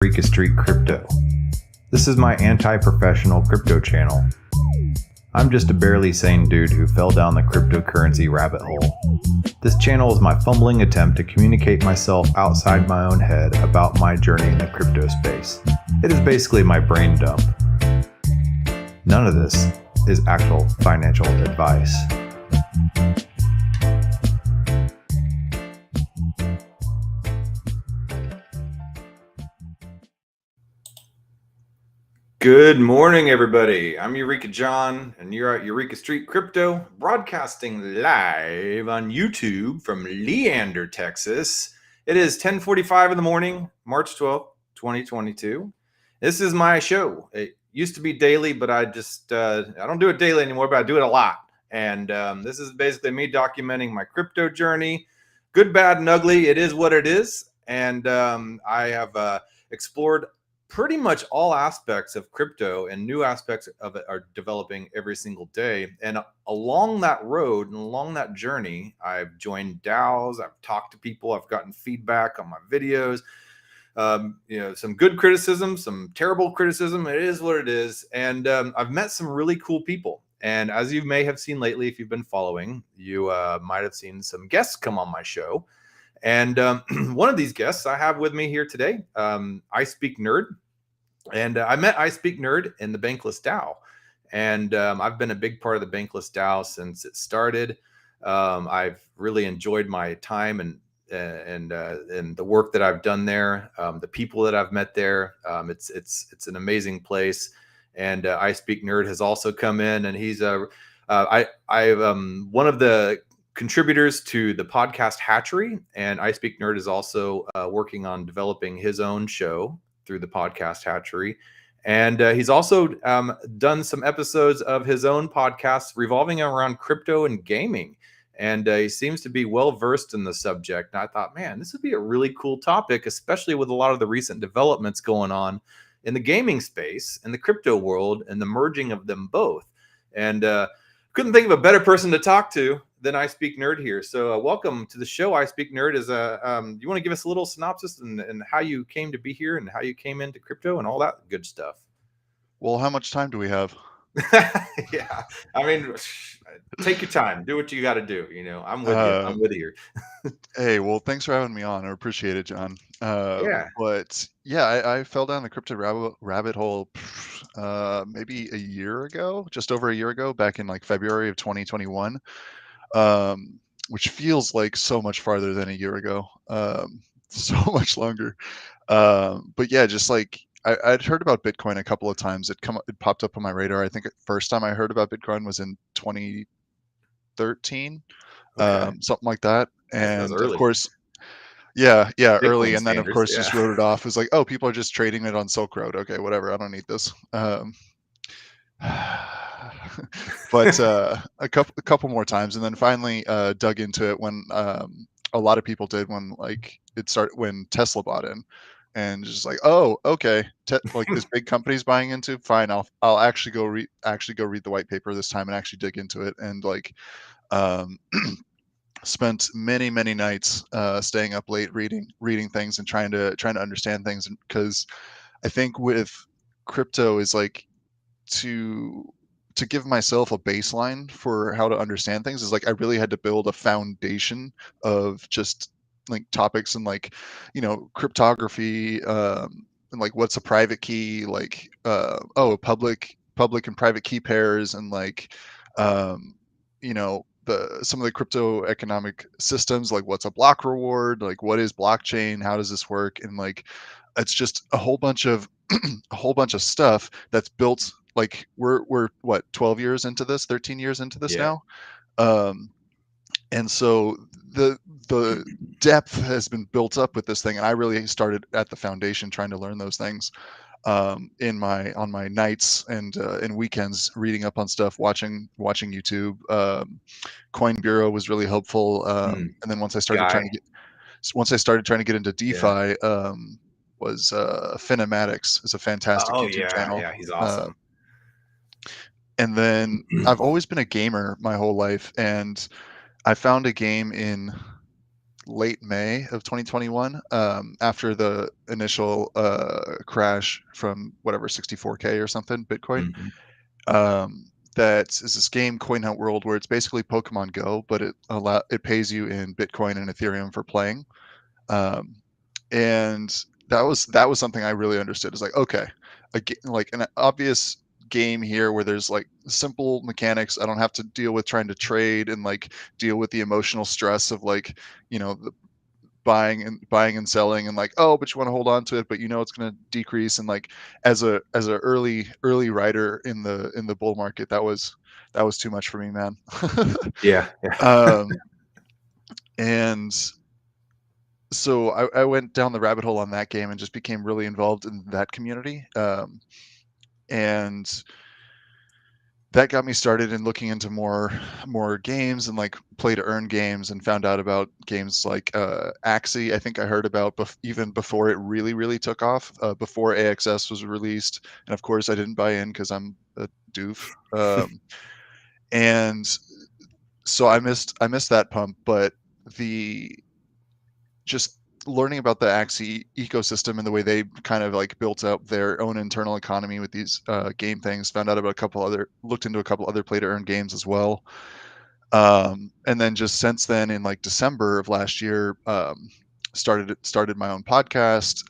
Eureka Street Crypto. This is my anti-professional crypto channel. I'm just a barely sane dude who fell down the cryptocurrency rabbit hole. This channel is my fumbling attempt to communicate myself outside my own head about my journey in the crypto space. It is basically my brain dump. None of this is actual financial advice. Good morning, everybody. I'm Eureka John, and you're at Eureka Street Crypto, broadcasting live on YouTube from Leander, Texas. It is 10:45 in the morning, March 12th, 2022. This is my show. It used to be daily, but I don't do it daily anymore, but I do it a lot. And this is basically me documenting my crypto journey. Good, bad, and ugly. It is what it is. And I have explored pretty much all aspects of crypto, and new aspects of it are developing every single day. And along that road and along that journey, I've joined DAOs, I've talked to people, I've gotten feedback on my videos, some good criticism, some terrible criticism. It is what it is. And I've met some really cool people. And as you may have seen lately, if you've been following, you might have seen some guests come on my show. And one of these guests I have with me here today, I Speak Nerd. And I met I Speak Nerd in the Bankless DAO. And I've been a big part of the Bankless DAO since it started. I've really enjoyed my time and the work that I've done there, the people that I've met there. It's an amazing place. And I Speak Nerd has also come in, and he's one of the contributors to the podcast Hatchery, and I Speak Nerd is also working on developing his own show through the podcast Hatchery. And he's also done some episodes of his own podcast revolving around crypto and gaming. And he seems to be well versed in the subject. And I thought, man, this would be a really cool topic, especially with a lot of the recent developments going on in the gaming space and the crypto world and the merging of them both. And couldn't think of a better person to talk to than I Speak Nerd here. So welcome to the show. I Speak Nerd is you want to give us a little synopsis and how you came to be here and how you came into crypto and all that good stuff? Well, how much time do we have? Yeah, I mean, take your time. Do what you got to do. I'm with you. I'm with you. Hey, well, thanks for having me on. I appreciate it, John. Yeah. But yeah, I fell down the crypto rabbit hole maybe a year ago, just over a year ago, back in like February of 2021, which feels like so much farther than a year ago, so much longer. But yeah, just like I'd heard about Bitcoin a couple of times. It popped up on my radar. I think the first time I heard about Bitcoin was in 2013, Okay. something like that. That's And of early. course, yeah, early. Bitcoin And then of standards. course Yeah. just wrote it off. It was like, oh, people are just trading it on Silk Road. Okay, whatever. I don't need this. But a couple more times, and then finally dug into it when a lot of people did when like when Tesla bought in. And just like, oh, okay, like this big company's buying into. Fine, I'll actually go read the white paper this time and actually dig into it. And like, spent many nights staying up late reading things and trying to understand things. Because I think with crypto is like to give myself a baseline for how to understand things is like I really had to build a foundation of just like topics and like cryptography, and like what's a private key, like public and private key pairs, and like some of the crypto economic systems, like what's a block reward, like what is blockchain, how does this work, and like it's just a whole bunch of stuff that's built. Like we're what, 12 years into this, 13 years into this now. And so the depth has been built up with this thing, and I really started at the foundation trying to learn those things on my nights and weekends, reading up on stuff, watching YouTube. Coin Bureau was really helpful, and then once I started trying to get into DeFi, was Finematics is a fantastic YouTube channel. Yeah, he's awesome. And then I've always been a gamer my whole life, and I found a game in late May of 2021, after the initial crash from whatever 64K or something Bitcoin. Mhm. That is this game, Coin Hunt World, where it's basically Pokemon Go, but it pays you in Bitcoin and Ethereum for playing. Um, and that was something I really understood. It's like, okay, like an obvious game here where there's like simple mechanics. I don't have to deal with trying to trade and like deal with the emotional stress of like, the buying and selling and like, oh, but you want to hold on to it, but it's going to decrease. And like as a early rider in the bull market, that was too much for me, man. Yeah, yeah. um and so I went down the rabbit hole on that game and just became really involved in that community. And that got me started in looking into more games and like play to earn games, and found out about games like Axie. I think I heard about even before it really took off, before AXS was released. And of course I didn't buy in because I'm a doof. And so I missed that pump. But the just learning about the Axie ecosystem and the way they kind of like built up their own internal economy with these game things. Found out about looked into a couple other play to earn games as well. And then just since then, in like December of last year, started my own podcast.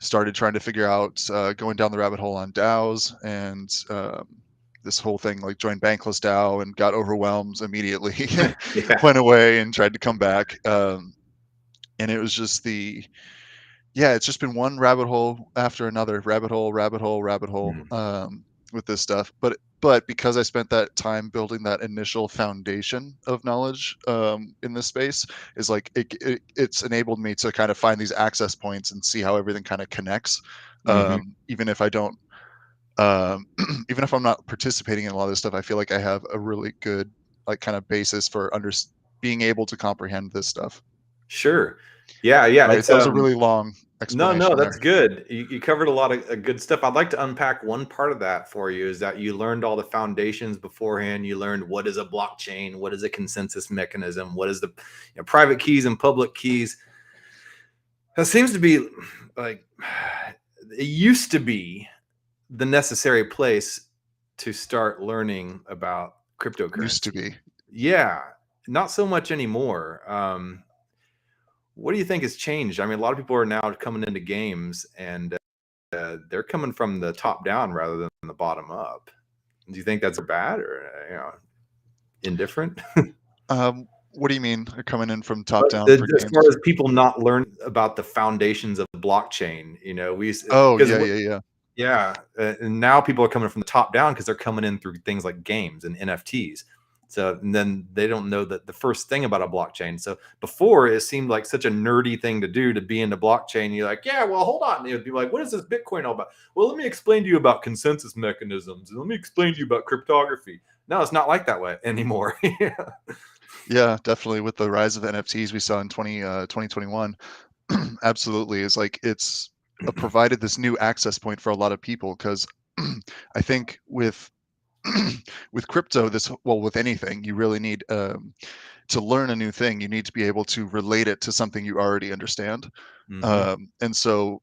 Started trying to figure out, going down the rabbit hole on DAOs, and this whole thing, like joined Bankless DAO and got overwhelmed immediately. Yeah. Went away and tried to come back. And it was just it's just been one rabbit hole after another, rabbit hole, Mm. with this stuff. But because I spent that time building that initial foundation of knowledge, in this space, is like it's enabled me to kind of find these access points and see how everything kind of connects. Mhm. Even if I don't, um, even if I'm not participating in a lot of this stuff, I feel like I have a really good like kind of basis for being able to comprehend this stuff. Sure. Yeah, yeah, Right, it's, that was a really long no, explanation that's there. good. You covered a lot of good stuff. I'd like to unpack one part of that for you, is that you learned all the foundations beforehand. You learned what is a blockchain, what is a consensus mechanism, what is the private keys and public keys. That seems to be like it used to be the necessary place to start learning about Used to cryptocurrency. be. Yeah, not so much anymore. What do you think has changed? I mean, a lot of people are now coming into games, and they're coming from the top down rather than the bottom up. Do you think that's bad, or indifferent? What do you mean, coming in from top down for As far games? as people not learn about the foundations of blockchain, Oh, because yeah. yeah, and now people are coming from the top down because they're coming in through things like games and NFTs. So and then they don't know that the first thing about a blockchain. So before it seemed like such a nerdy thing to do to be into blockchain. You're like, yeah, well, hold on. You'd be like, what is this Bitcoin all about? Well, let me explain to you about consensus mechanisms, and let me explain to you about cryptography. No, it's not like that way anymore. Yeah. Yeah, definitely, with the rise of NFTs we saw in 2021. Absolutely, is like it's provided this new access point for a lot of people, because I think with with crypto, with anything, you really need, to learn a new thing, you need to be able to relate it to something you already understand. Hmm. And so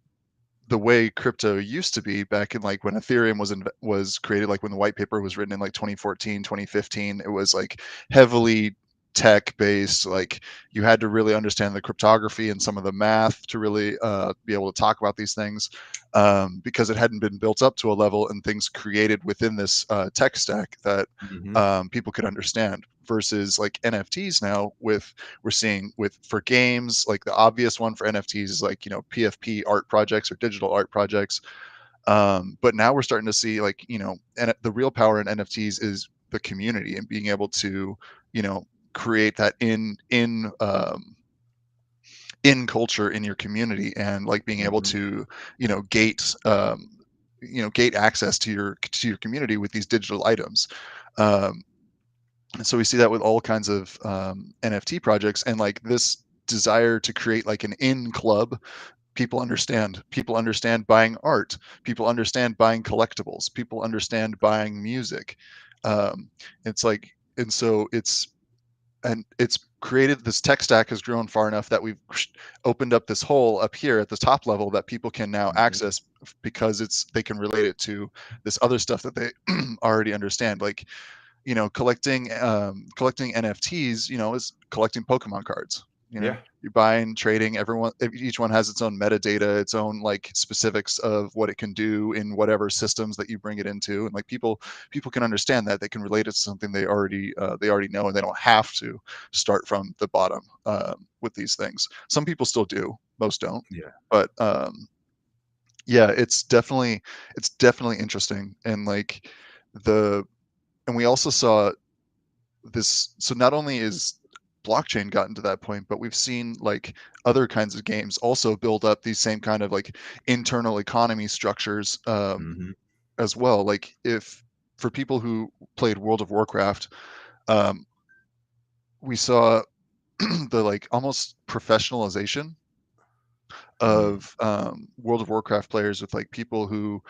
the way crypto used to be back in like when Ethereum was created, like when the white paper was written in like 2014, 2015, it was like heavily tech based. Like you had to really understand the cryptography and some of the math to really be able to talk about these things, because it hadn't been built up to a level and things created within this tech stack that Hmm. people could understand. Versus like NFTs now, we're seeing with for games, like the obvious one for NFTs is like PFP art projects or digital art projects. But now we're starting to see like and the real power in NFTs is the community and being able to create that in culture in your community, and like being able Hmm. to gate gate access to your community with these digital items. um, and so we see that with all kinds of NFT projects, and like this desire to create like an in club. People understand buying art. People understand buying collectibles. People understand buying music. um, it's like, and so it's and it's created this tech stack has grown far enough that we've opened up this hole up here at the top level that people can now access because they can relate it to this other stuff that they already understand. Like, collecting NFTs, is collecting Pokemon cards. Yeah. You're buying, trading. Each one has its own metadata, its own like specifics of what it can do in whatever systems that you bring it into, and like people can understand that they can relate it to something they already know, and they don't have to start from the bottom with these things. Some people still do, most don't. Yeah. But yeah, it's definitely interesting, and like and we also saw this. So not only is blockchain gotten to that point, but we've seen like other kinds of games also build up these same kind of like internal economy structures as well. Like, if for people who played World of Warcraft, we saw the like almost professionalization of World of Warcraft players, with like people who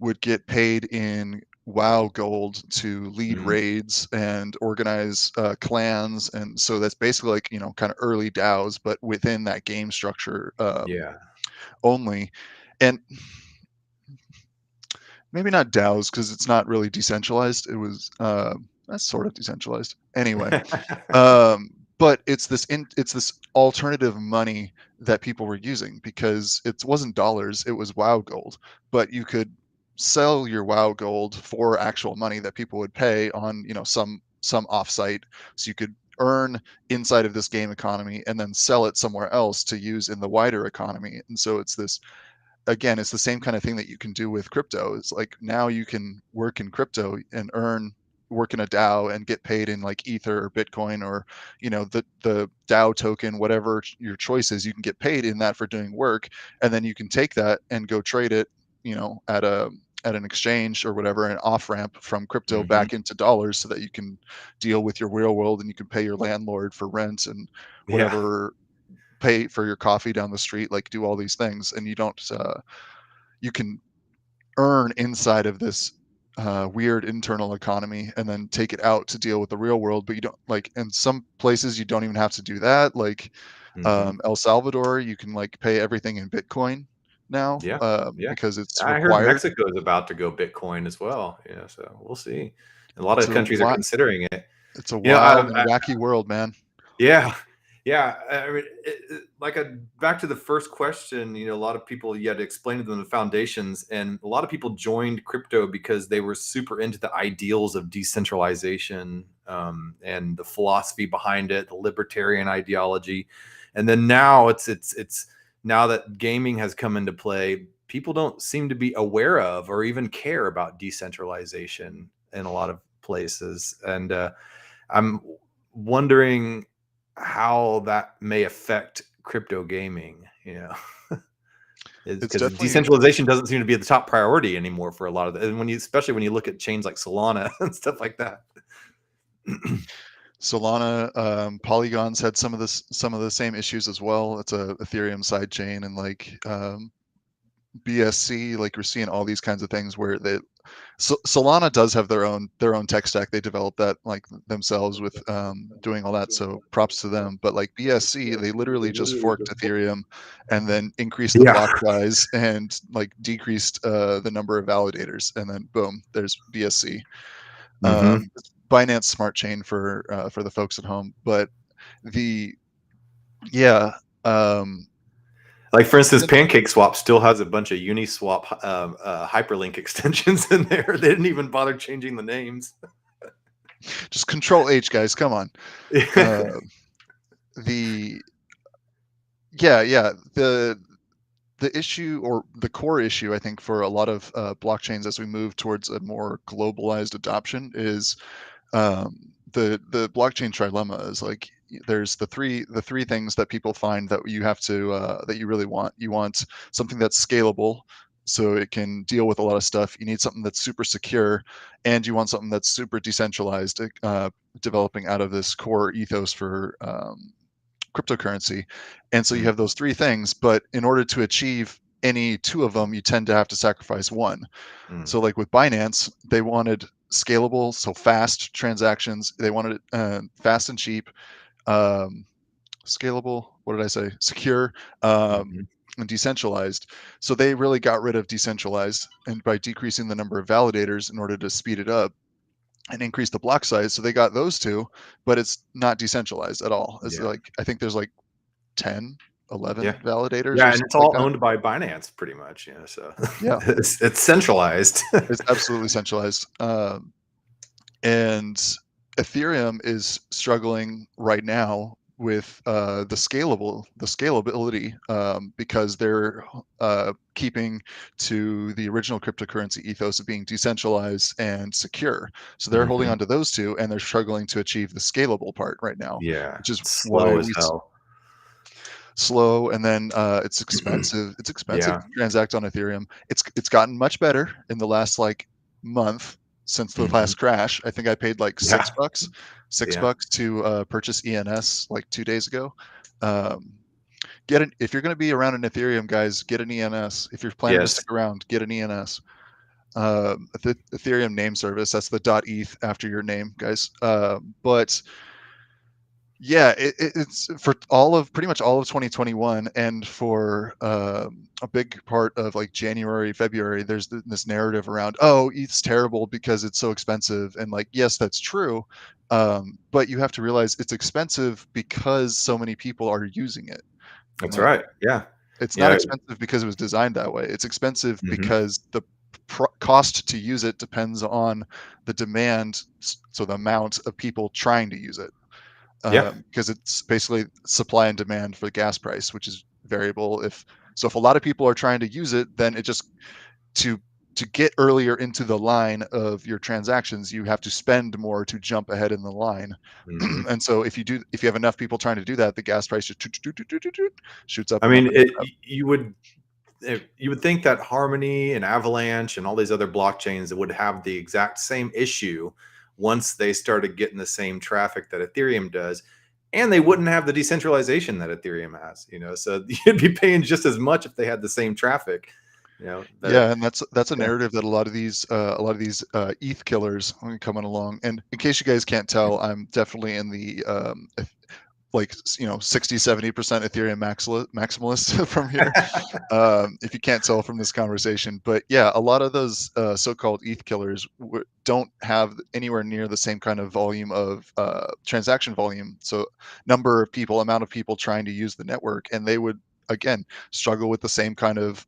would get paid in WoW gold to lead raids and organize clans, and so that's basically like kind of early DAOs, but within that game structure Yeah. only, and maybe not DAOs because it's not really decentralized. It was that's sort of decentralized anyway. But it's this alternative money that people were using, because it wasn't dollars, it was WoW gold, but you could sell your WoW gold for actual money that people would pay on some offsite, so you could earn inside of this game economy and then sell it somewhere else to use in the wider economy. And so it's this, again, it's the same kind of thing that you can do with crypto. It's like now you can work in crypto and work in a DAO and get paid in like Ether or Bitcoin, or the DAO token, whatever your choice is. You can get paid in that for doing work, and then you can take that and go trade it at an exchange or whatever, an off ramp from crypto back into dollars, so that you can deal with your real world, and you can pay your landlord for rent and Yeah. whatever, pay for your coffee down the street, like do all these things. And you can earn inside of this weird internal economy and then take it out to deal with the real world. But you don't, like, in some places you don't even have to do that, like El Salvador, you can like pay everything in Bitcoin now, Yeah. Yeah. because it's I heard required. Mexico is about to go Bitcoin as well. Yeah. So we'll see. A lot it's of a countries are wi- considering it. it's a You know, wild and wacky world, man. yeah. Yeah. I mean, back to the first question, a lot of people, you had to explain to them the foundations, and a lot of people joined crypto because they were super into the ideals of decentralization, and the philosophy behind it, the libertarian ideology. And then now it's now that gaming has come into play, people don't seem to be aware of or even care about decentralization in a lot of places. And I'm wondering how that may affect crypto gaming, It's because definitely decentralization doesn't seem to be the top priority anymore for a lot of and especially when you look at chains like Solana and stuff like that. Solana, Polygon's had some of the same issues as well. It's a Ethereum sidechain, and like BSC, like we're seeing all these kinds of things where Solana does have their own tech stack. They developed that like themselves with doing all that. So props to them. But like BSC, they literally just forked Ethereum and then increased the Yeah. block size and like decreased the number of validators, and then boom, there's BSC. Binance Smart Chain for the folks at home. But the yeah. Like, for instance, PancakeSwap still has a bunch of Uniswap hyperlink extensions in there. They didn't even bother changing the names. Just Control H, guys. Come on. The issue, or the core issue, I think, for a lot of blockchains as we move towards a more globalized adoption is the blockchain trilemma. Is like, there's the three things that people find that you have to that you really want. You want something that's scalable, so it can deal with a lot of stuff. You need something that's super secure, and you want something that's super decentralized, developing out of this core ethos for cryptocurrency. And so you have those three things, but in order to achieve any two of them, you tend to have to sacrifice one. So like with Binance, they wanted scalable, so fast transactions. They wanted it fast and cheap. scalable. What did I say? Secure. Um, Mhm. and decentralized. So they really got rid of decentralized, and by decreasing the number of validators in order to speed it up and increase the block size. So they got those two, but it's not decentralized at all. It's Yeah. like, I think there's like 10, Yeah. 11 validators Yeah, or and it's something like all that. owned by Binance pretty much, so Yeah, it's centralized. it's absolutely centralized. And Ethereum is struggling right now with the scalability, because they're keeping to the original cryptocurrency ethos of being decentralized and secure. So they're holding Mhm. on to those two, and they're struggling to achieve the scalable part right now, Yeah, which is it's why slow as hell. slow, and then it's expensive. It's expensive Yeah. to transact on Ethereum. It's gotten much better in the last like month since the Mhm. last crash. I think I paid like Yeah. $6, six Yeah. bucks to purchase ENS like 2 days ago. Um, if you're going to be around an Ethereum, guys, get an ENS. If you're planning to Yes. stick around, get an ENS. The Ethereum name service. That's the .eth after your name, guys. But yeah, it's for pretty much all of 2021, and for a big part of like January, February. There's this narrative around, oh, ETH's terrible because it's so expensive, and like, yes, that's true, but you have to realize it's expensive because so many people are using it. That's Like, right. Yeah. it's not Yeah. expensive because it was designed that way. It's expensive Mhm. because the cost to use it depends on the demand, so the amount of people trying to use it, Yeah. because it's basically supply and demand for the gas price, which is variable. If a lot of people are trying to use it, then it just to to get earlier into the line of your transactions, you have to spend more to jump ahead in the line. Mhm. And so if you have enough people trying to do that, the gas price just shoots up I and up mean, and up and up. you would think that Harmony and Avalanche and all these other blockchains would have the exact same issue once they started getting the same traffic that Ethereum does, and they wouldn't have the decentralization that Ethereum has. So you'd be paying just as much if they had the same traffic. That Yeah, and that's a Yeah. narrative that a lot of these ETH killers are coming along. And in case you guys can't tell, I'm definitely in the like 60-70% Ethereum maximalist from here, if you can't tell from this conversation. But yeah, a lot of those so-called ETH killers don't have anywhere near the same kind of volume of transaction volume, so amount of people trying to use the network, and they would again struggle with the same kind of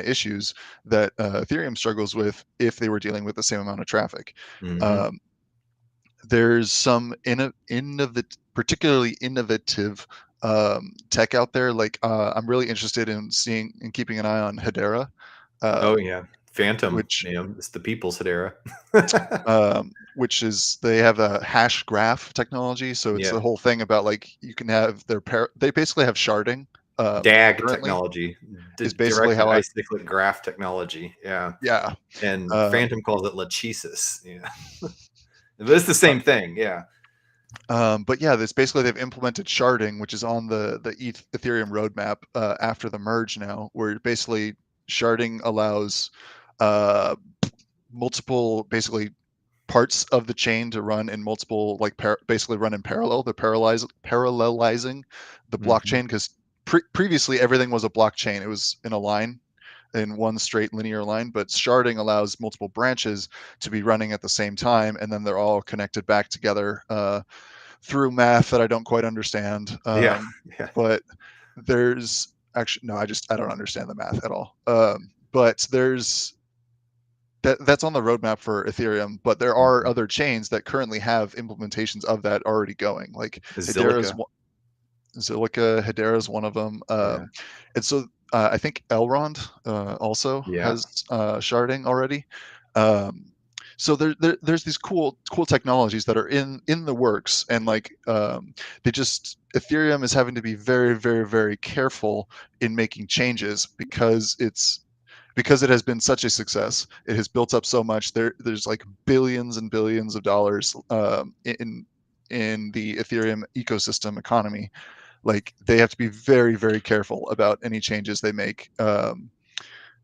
issues that Ethereum struggles with if they were dealing with the same amount of traffic. Mhm. um, there's some particularly innovative tech out there. Like, I'm really interested in seeing and keeping an eye on Hedera, Oh um, yeah, Phantom. which It's the people's Hedera. which is they have a hash graph technology. So it's Yeah, the whole thing about like you can have they basically have sharding. DAG Currently technology, is basically directed how I acyclic graph technology. Yeah, yeah. and Um, Phantom calls it lachesis. Yeah, but it's the uh, same thing. Yeah. but yeah, this basically they've implemented sharding, which is on the Ethereum roadmap after the merge now, where basically sharding allows uh, multiple basically parts of the chain to run in multiple like basically run in parallel. They're parallelizing the Mhm. blockchain, because previously everything was a blockchain. It was in a line, in one straight linear line, but sharding allows multiple branches to be running at the same time, and then they're all connected back together through math that I don't quite understand. Yeah. Yeah. But there's actually no, I don't understand the math at all. But that's on the roadmap for Ethereum. But there are Mhm. other chains that currently have implementations of that already going. Like Hedera's Zilliqa. Zilliqa, Hedera is one of them. Yeah. And so I think Elrond also Yeah. has sharding already. Um, so there's these cool technologies that are in the works, and like Ethereum is having to be very very very careful in making changes because it has been such a success. It has built up so much. There's like billions and billions of dollars in the Ethereum ecosystem economy. Like, they have to be very very careful about any changes they make,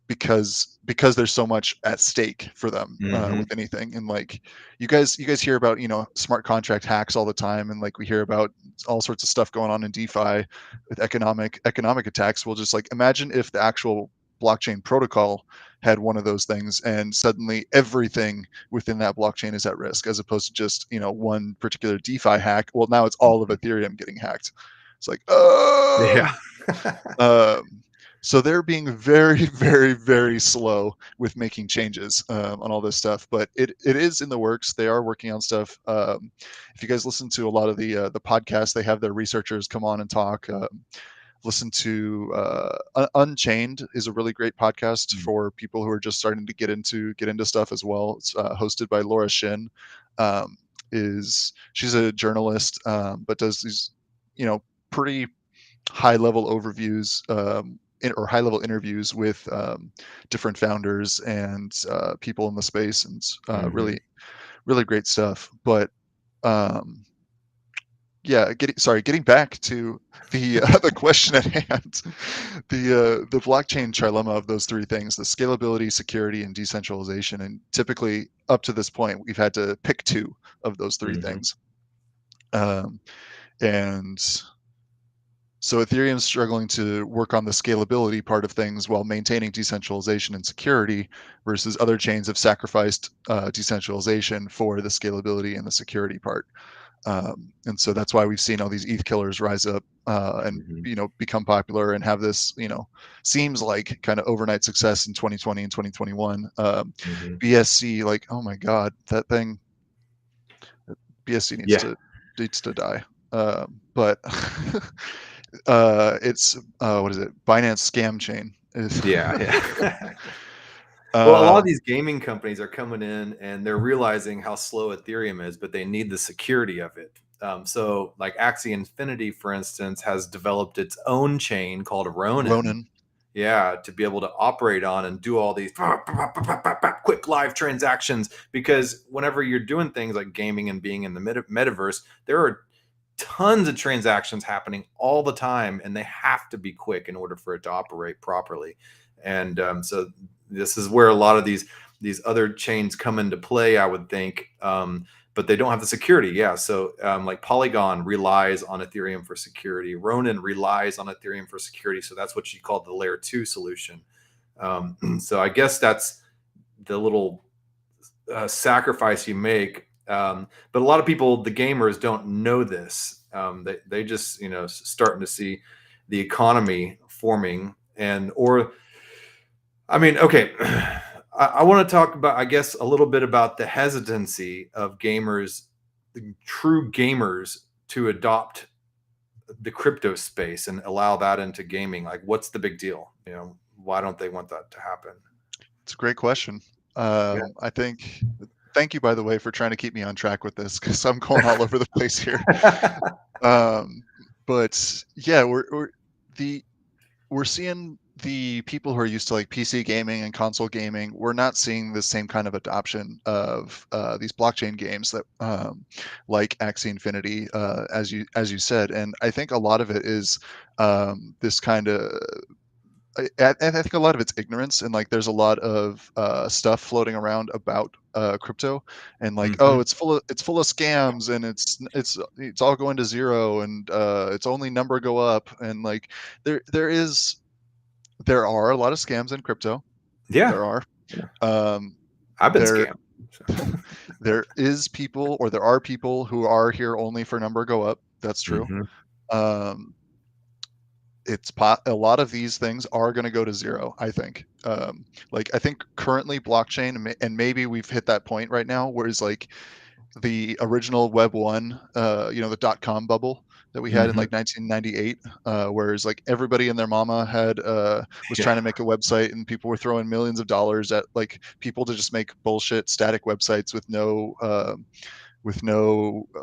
because because there's so much at stake for them with anything. And like you guys hear about, you know, smart contract hacks all the time, and like we hear about all sorts of stuff going on in DeFi with economic attacks. We'll just like imagine if the actual blockchain protocol had one of those things, and suddenly everything within that blockchain is at risk, as opposed to just, you know, one particular DeFi hack. Well, now it's all of Ethereum getting hacked. It's like, Yeah. so they're being very, very, very slow with making changes on all this stuff, but it is in the works. They are working on stuff. If you guys listen to a lot of the podcasts, they have their researchers come on and talk. Listen to Unchained is a really great podcast for people who are just starting to get into stuff as well. It's hosted by Laura Shin. She's a journalist, but does these, you know, pretty high level overviews or high level interviews with different founders and people in the space, and really, really great stuff. But yeah, getting back to the the question at hand, the blockchain trilemma of those three things: the scalability, security, and decentralization. And typically, up to this point, we've had to pick two of those three things. And so Ethereum's struggling to work on the scalability part of things while maintaining decentralization and security, versus other chains have sacrificed decentralization for the scalability and the security part. And so that's why we've seen all these ETH killers rise up and you know, become popular and have this, you know, seems like kind of overnight success in 2020 and 2021. BSC, like, oh my God, that thing, BSC needs to die. But it's what is it? Binance scam chain. Yeah. Well, a lot of these gaming companies are coming in and they're realizing how slow Ethereum is, but they need the security of it. So like Axie Infinity, for instance, has developed its own chain called Ronin. Yeah, to be able to operate on and do all these quick live transactions, because whenever you're doing things like gaming and being in the metaverse, there are tons of transactions happening all the time, and they have to be quick in order for it to operate properly. And so this is where a lot of these other chains come into play, I would think, but they don't have the security. Yeah, so like Polygon relies on Ethereum for security. Ronin relies on Ethereum for security. So that's what you call the layer 2 solution. So I guess that's the little sacrifice you make. But a lot of people, the gamers, don't know this. They just, you know, starting to see the economy forming, and or I mean, okay, I want to talk about, I guess, a little bit about the hesitancy of gamers, the true gamers, to adopt the crypto space and allow that into gaming. Like, what's the big deal? You know, why don't they want that to happen? It's a great question. I think. Thank you, by the way, for trying to keep me on track with this, because I'm going all over the place here. But yeah, we're seeing the people who are used to like PC gaming and console gaming. We're not seeing the same kind of adoption of these blockchain games that like Axie Infinity, as you said. And I think a lot of it is this kind of. I think a lot of it's ignorance, and like there's a lot of stuff floating around about crypto, and like, oh, it's full of scams, and it's all going to zero, and it's only number go up, and like there are a lot of scams in crypto. Yeah, there are. I've been scammed. There are people who are here only for number go up. That's true. A lot of these things are going to go to zero, I think. Like, I think currently blockchain, and maybe we've hit that point right now, whereas like the original Web 1, you know, the .com bubble that we had in like 1998, whereas like everybody and their mama had was trying to make a website, and people were throwing millions of dollars at like people to just make bullshit static websites with no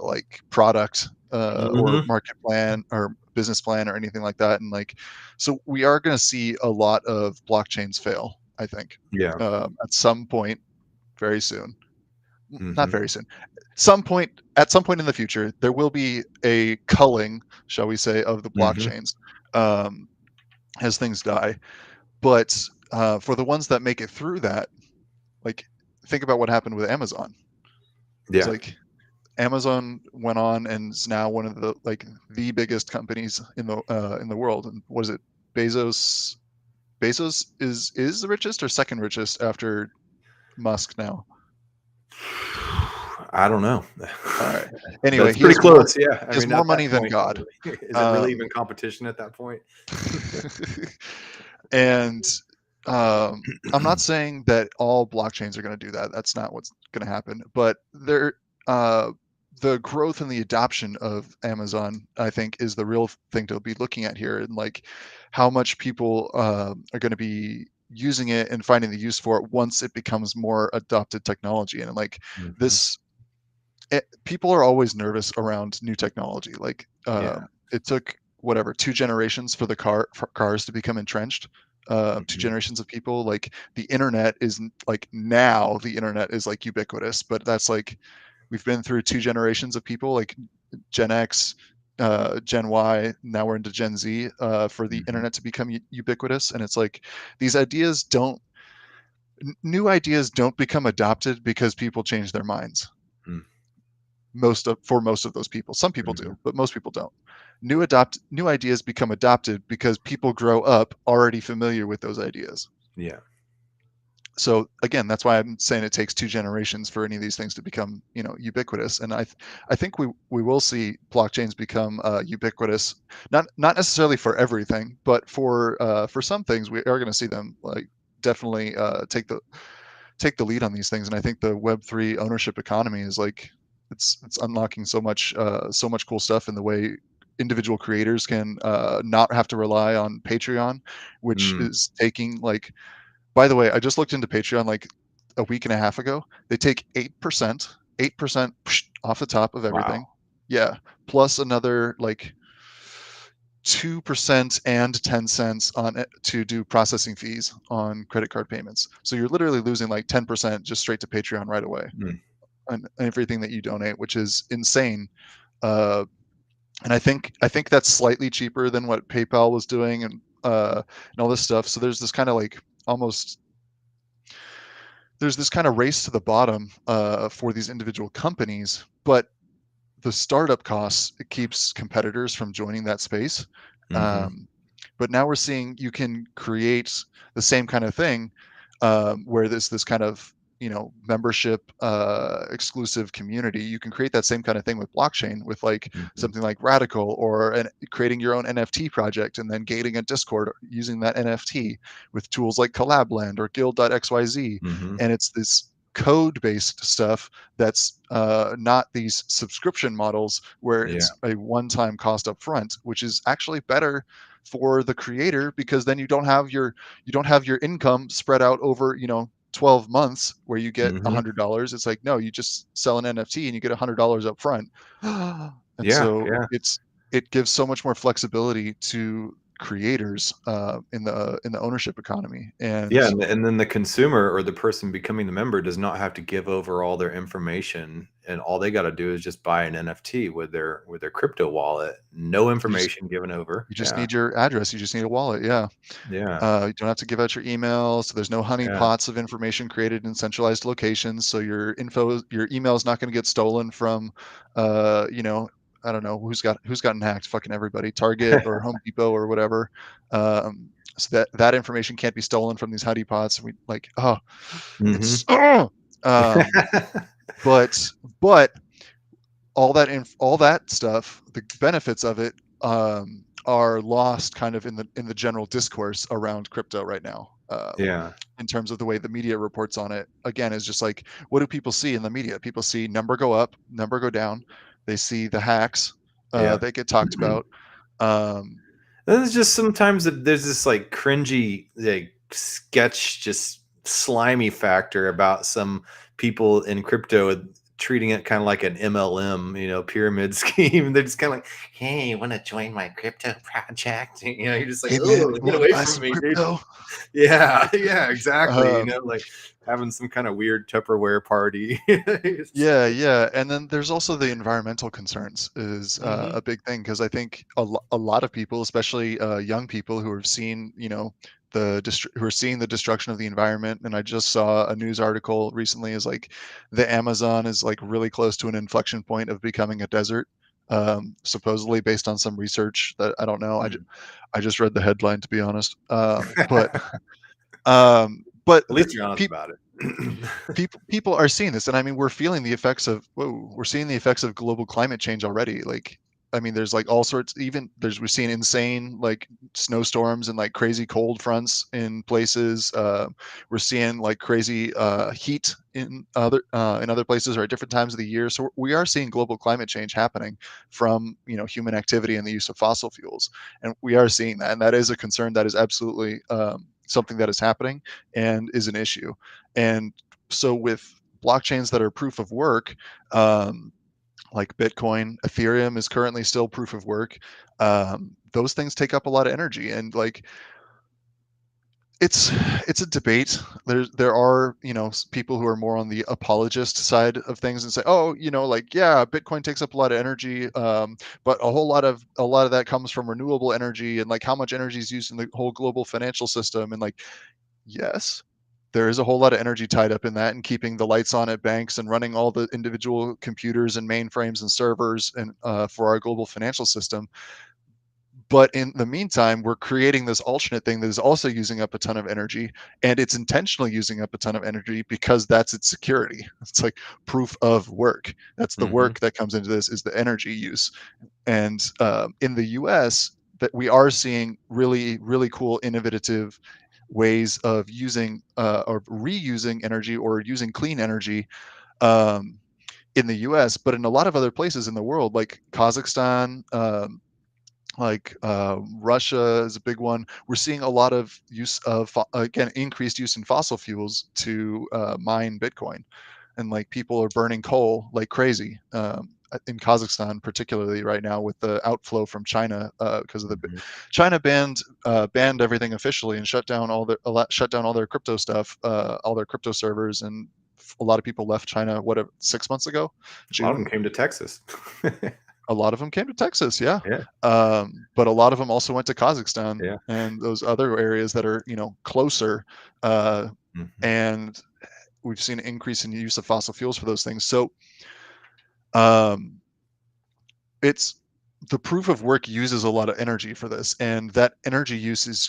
like product or market plan or business plan or anything like that. And like, so we are going to see a lot of blockchains fail, I think. At some point very soon. Not very soon. At some point in the future, there will be a culling, shall we say, of the blockchains as things die. But for the ones that make it through that, like think about what happened with Amazon. It's Yeah. like Amazon went on and is now one of the biggest companies in the world. And was it Bezos? Bezos is the richest or second richest after Musk now? I don't know. All right. Anyway, That's he pretty has close. Yeah. I he has mean, more at that money than point, God. is it really Um, even competition at that point? and I'm not saying that all blockchains are going to do that. That's not what's going to happen. But the growth and the adoption of Amazon, I think, is the real thing to be looking at here, and like how much people are going to be using it and finding the use for it once it becomes more adopted technology. And like Mhm. this, people are always nervous around new technology. Like Yeah. it took whatever 2 generations for for cars to become entrenched. Two Mhm. generations of people. Like the internet is like now the internet is like ubiquitous, but that's like we've been through 2 generations of people like Gen X, Gen Y. Now we're into Gen Z for the Mhm. internet to become ubiquitous, and it's like these ideas don't new ideas don't become adopted because people change their minds Mm. for most of those people. Some people Mhm. do, but most people don't. New ideas become adopted because people grow up already familiar with those ideas. Yeah. So again, that's why I'm saying it takes 2 generations for any of these things to become, ubiquitous. And I think we will see blockchains become ubiquitous, not necessarily for everything, but for some things we are going to see them like definitely take the lead on these things. And I think the Web3 ownership economy is like it's unlocking so much cool stuff in the way individual creators can not have to rely on Patreon, which Mm. is taking like. By the way, I just looked into Patreon like a week and a half ago. They take 8% off the top of Wow. everything. Yeah, plus another like 2% and 10 cents on it to do processing fees on credit card payments. So you're literally losing like 10% just straight to Patreon right away Mm. on everything that you donate, which is insane. Uh, and I think that's slightly cheaper than what PayPal was doing and all this stuff. So there's this kind of like almost there's this kind of race to the bottom for these individual companies, but the startup costs it keeps competitors from joining that space. Mhm. Um, but now we're seeing you can create the same kind of thing where there's this kind of membership exclusive community. You can create that same kind of thing with blockchain with like Mhm. something like Radical or creating your own NFT project and then gating a Discord using that NFT with tools like Collabland or Guild.xyz. Mhm. And it's this code based stuff that's not these subscription models where Yeah. it's a one-time cost up front, which is actually better for the creator because then you don't have your income spread out over 12 months where you get Mhm. $100. It's like no, you just sell an NFT and you get $100 up front. And Yeah. so Yeah. it gives so much more flexibility to creators in the ownership economy. Yeah, And and then the consumer or the person becoming the member does not have to give over all their information, and all they got to do is just buy an NFT with their crypto wallet. No you just information given over. you just Yeah, need your address, you just need a wallet. Yeah. yeah, You don't have to give out your email, so there's no yeah. honeypots of information created in centralized locations. So your email is not going to get stolen from, uh, you know, I don't know who's gotten hacked. Fucking everybody, Target or Home Depot or whatever. So that information can't be stolen from these honeypots. We like, oh, Hmm. it's, um, but but all that stuff, the benefits of it are lost kind of in the general discourse around crypto right now. Yeah, In terms of the way the media reports on it, again, is just like what do people see in the media? People see number go up, number go down. They see the hacks yeah. that get talked about. Um, And it's just sometimes there's this like cringy like sketch, just slimy factor about some people in crypto treating it kind of like an MLM, pyramid scheme. They're just kind of like, "Hey, want to join my crypto project?" You're just like, hey man, "Oh, you get want to away buy from some me, dude." crypto? Yeah, yeah, exactly. Um, Like having some kind of weird Tupperware party. Yeah, yeah, and then there's also the environmental concerns is Hmm. a big thing because I think a lot of people, especially young people who have seen, who are seeing the destruction of the environment. And I just saw a news article recently is like the Amazon is like really close to an inflection point of becoming a desert, supposedly based on some research that I don't know. I just read the headline, to be honest. But At least you're honest about it. people are seeing this, and I mean, we're feeling the effects of we're seeing the effects of global climate change already. Like, I mean, there's like all sorts. Even we're seeing insane like snowstorms and like crazy cold fronts in places. We're seeing like crazy heat in other places or at different times of the year. So we are seeing global climate change happening from human activity and the use of fossil fuels, and we are seeing that, and that is a concern. That is absolutely something that is happening and is an issue. And so with blockchains that are proof of work, like Bitcoin, Ethereum is currently still proof of work. Those things take up a lot of energy, and like it's a debate. There are people who are more on the apologist side of things and say, oh, like, yeah, Bitcoin takes up a lot of energy, but a lot of that comes from renewable energy, and like how much energy is used in the whole global financial system, and like, yes, there is a whole lot of energy tied up in that, and keeping the lights on at banks and running all the individual computers and mainframes and servers and for our global financial system. But in the meantime, we're creating this alternate thing that is also using up a ton of energy, and it's intentionally using up a ton of energy because that's its security. It's like proof of work. That's the work that comes into this, is the energy use. And in the US, that we are seeing really, really cool, innovative ways of using or reusing energy or using clean energy in the US, but in a lot of other places in the world, like Kazakhstan, Russia is a big one. We're seeing a lot of use of, again, increased use in fossil fuels to mine Bitcoin. And like people are burning coal like crazy in Kazakhstan, particularly right now with the outflow from China because of the China banned everything officially and shut down all their crypto stuff, all their crypto servers, and a lot of people left China. 6 months ago? A lot of them came to Texas. A lot of them came to Texas, yeah. Yeah. But a lot of them also went to Kazakhstan Yeah. and those other areas that are closer, and we've seen an increase in the use of fossil fuels for those things. So it's the proof of work uses a lot of energy for this, and that energy use is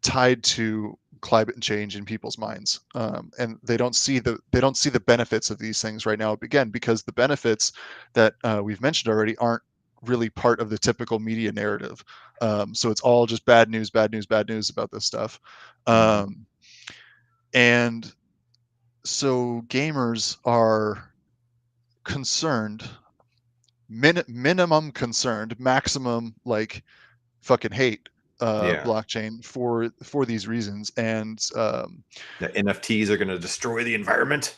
tied to climate change in people's minds, and they don't see the benefits of these things right now, again, because the benefits that we've mentioned already aren't really part of the typical media narrative. So it's all just bad news about this stuff. And so gamers are concerned, minimum concerned, maximum like fucking hate blockchain for these reasons. And the NFTs are going to destroy the environment.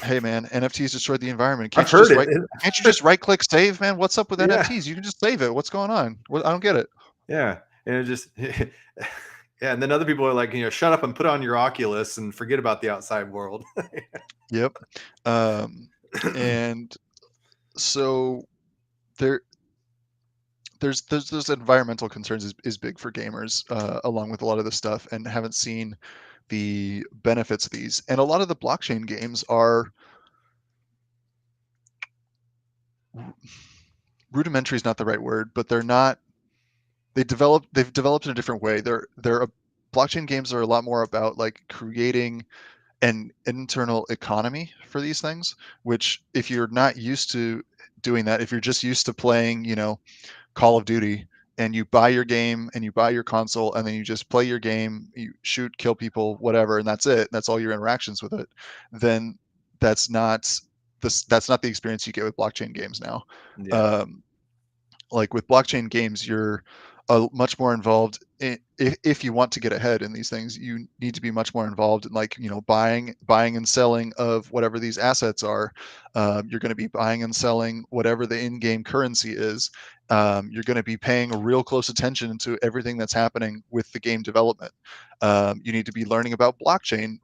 Hey man, NFTs destroyed the environment. I've heard it. Can't you just right click save, man? What's up with Yeah. NFTs? You can just save it. What's going on? I don't get it. Yeah, and it just yeah, and then other people are like, shut up and put on your Oculus and forget about the outside world. Yep. And so there's those environmental concerns is big for gamers, along with a lot of this stuff, and haven't seen the benefits of these. And a lot of the blockchain games are rudimentary is not the right word, but they're not. They've developed in a different way. Blockchain games are a lot more about like creating an internal economy for these things, which if you're not used to doing that, if you're just used to playing, Call of Duty, and you buy your game and you buy your console and then you just play your game, you shoot, kill people, whatever, and that's it. That's all your interactions with it. Then that's not the experience you get with blockchain games now. Yeah. Like with blockchain games, you're much more involved if you want to get ahead in these things. You need to be much more involved in like buying and selling of whatever these assets are. You're going to be buying and selling whatever the in-game currency is. You're going to be paying real close attention to everything that's happening with the game development. You need to be learning about blockchain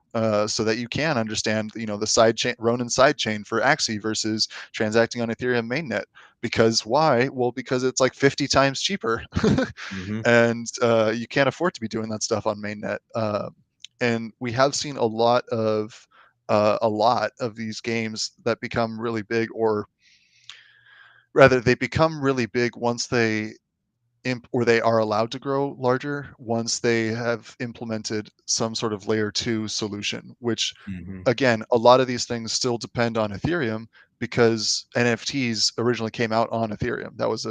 so that you can understand the side chain, Ronin side chain for Axie versus transacting on Ethereum mainnet. Because why? Well, because it's like 50 times cheaper. Hmm. And you can't afford to be doing that stuff on mainnet. And we have seen a lot of these games that become really big, or rather, they become really big once they or they are allowed to grow larger once they have implemented some sort of layer 2 solution, which Hmm. again, a lot of these things still depend on Ethereum, because NFTs originally came out on Ethereum. That was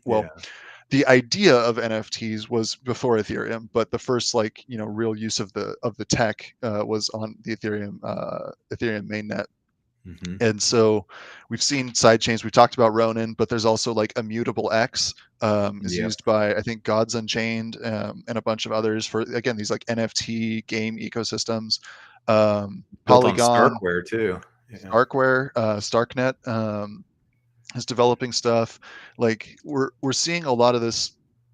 well, Yeah. the idea of NFTs was before Ethereum, but the first, like, real use of the tech was on the Ethereum mainnet. Hmm. And so we've seen side chains. We talked about Ronin, but there's also like Immutable X, is Yep. used by, I think, Gods Unchained, and a bunch of others for, again, these like NFT game ecosystems. Built on Polygon, Starkware too. Yeah. Starkware, Starknet, is developing stuff. Like, we're seeing a lot of this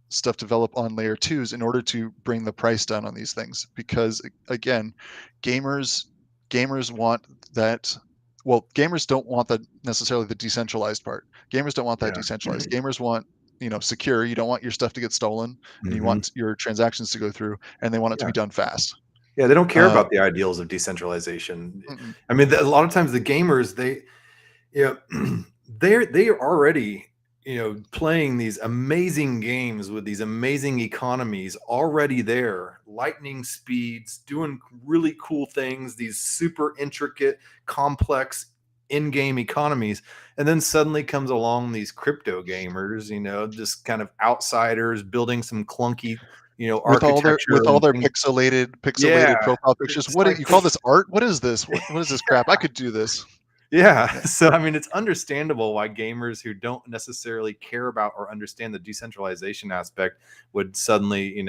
stuff develop on layer twos in order to bring the price down on these things, because again, gamers gamers want that. Well, gamers don't want the necessarily the decentralized part. Gamers don't want that Yeah. decentralized. Gamers want, secure. You don't want your stuff to get stolen, and you Hmm. want your transactions to go through, and they want it to Yeah. be done fast. Yeah. They don't care um, about the ideals of decentralization. mm-mm. I mean, a lot of times the gamers, yeah, they are already, playing these amazing games with these amazing economies already there, lightning speeds, doing really cool things, these super intricate, complex in-game economies. And then suddenly comes along these crypto gamers, just kind of outsiders building some clunky, architecture With all and their things. pixelated Yeah. profile pictures. It's What like, you call this art? What is this? What is this crap? I could do this. yeah. Yeah. So, I mean, it's understandable why gamers who don't necessarily care about or understand the decentralization aspect would suddenly,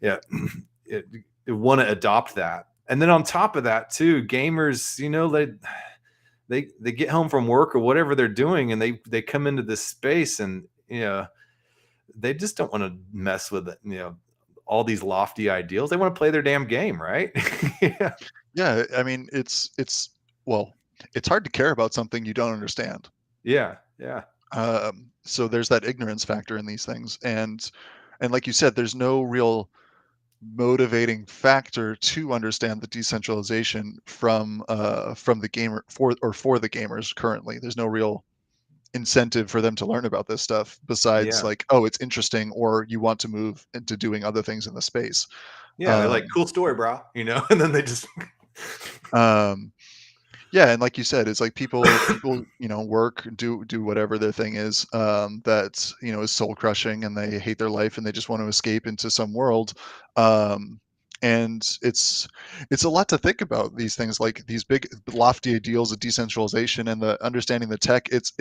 yeah, want to adopt that. And then on top of that, too, gamers, they get home from work or whatever they're doing, and they come into this space, and they just don't want to mess with it, all these lofty ideals. They want to play their damn game, right? Yeah. Yeah, I mean, well, it's hard to care about something you don't understand. Yeah. Yeah. So there's that ignorance factor in these things, and like you said, there's no real motivating factor to understand the decentralization from the gamer for the gamers currently. There's no real incentive for them to learn about this stuff besides, Yeah. like, oh, it's interesting, or you want to move into doing other things in the space. Yeah. They're like, Um, cool story, bro. And then they just, um, Yeah, and like you said, it's like people, work, do whatever their thing is, that, is soul crushing, and they hate their life and they just want to escape into some world. Um, and it's a lot to think about, these things, like these big lofty ideals of decentralization and the understanding the tech. It's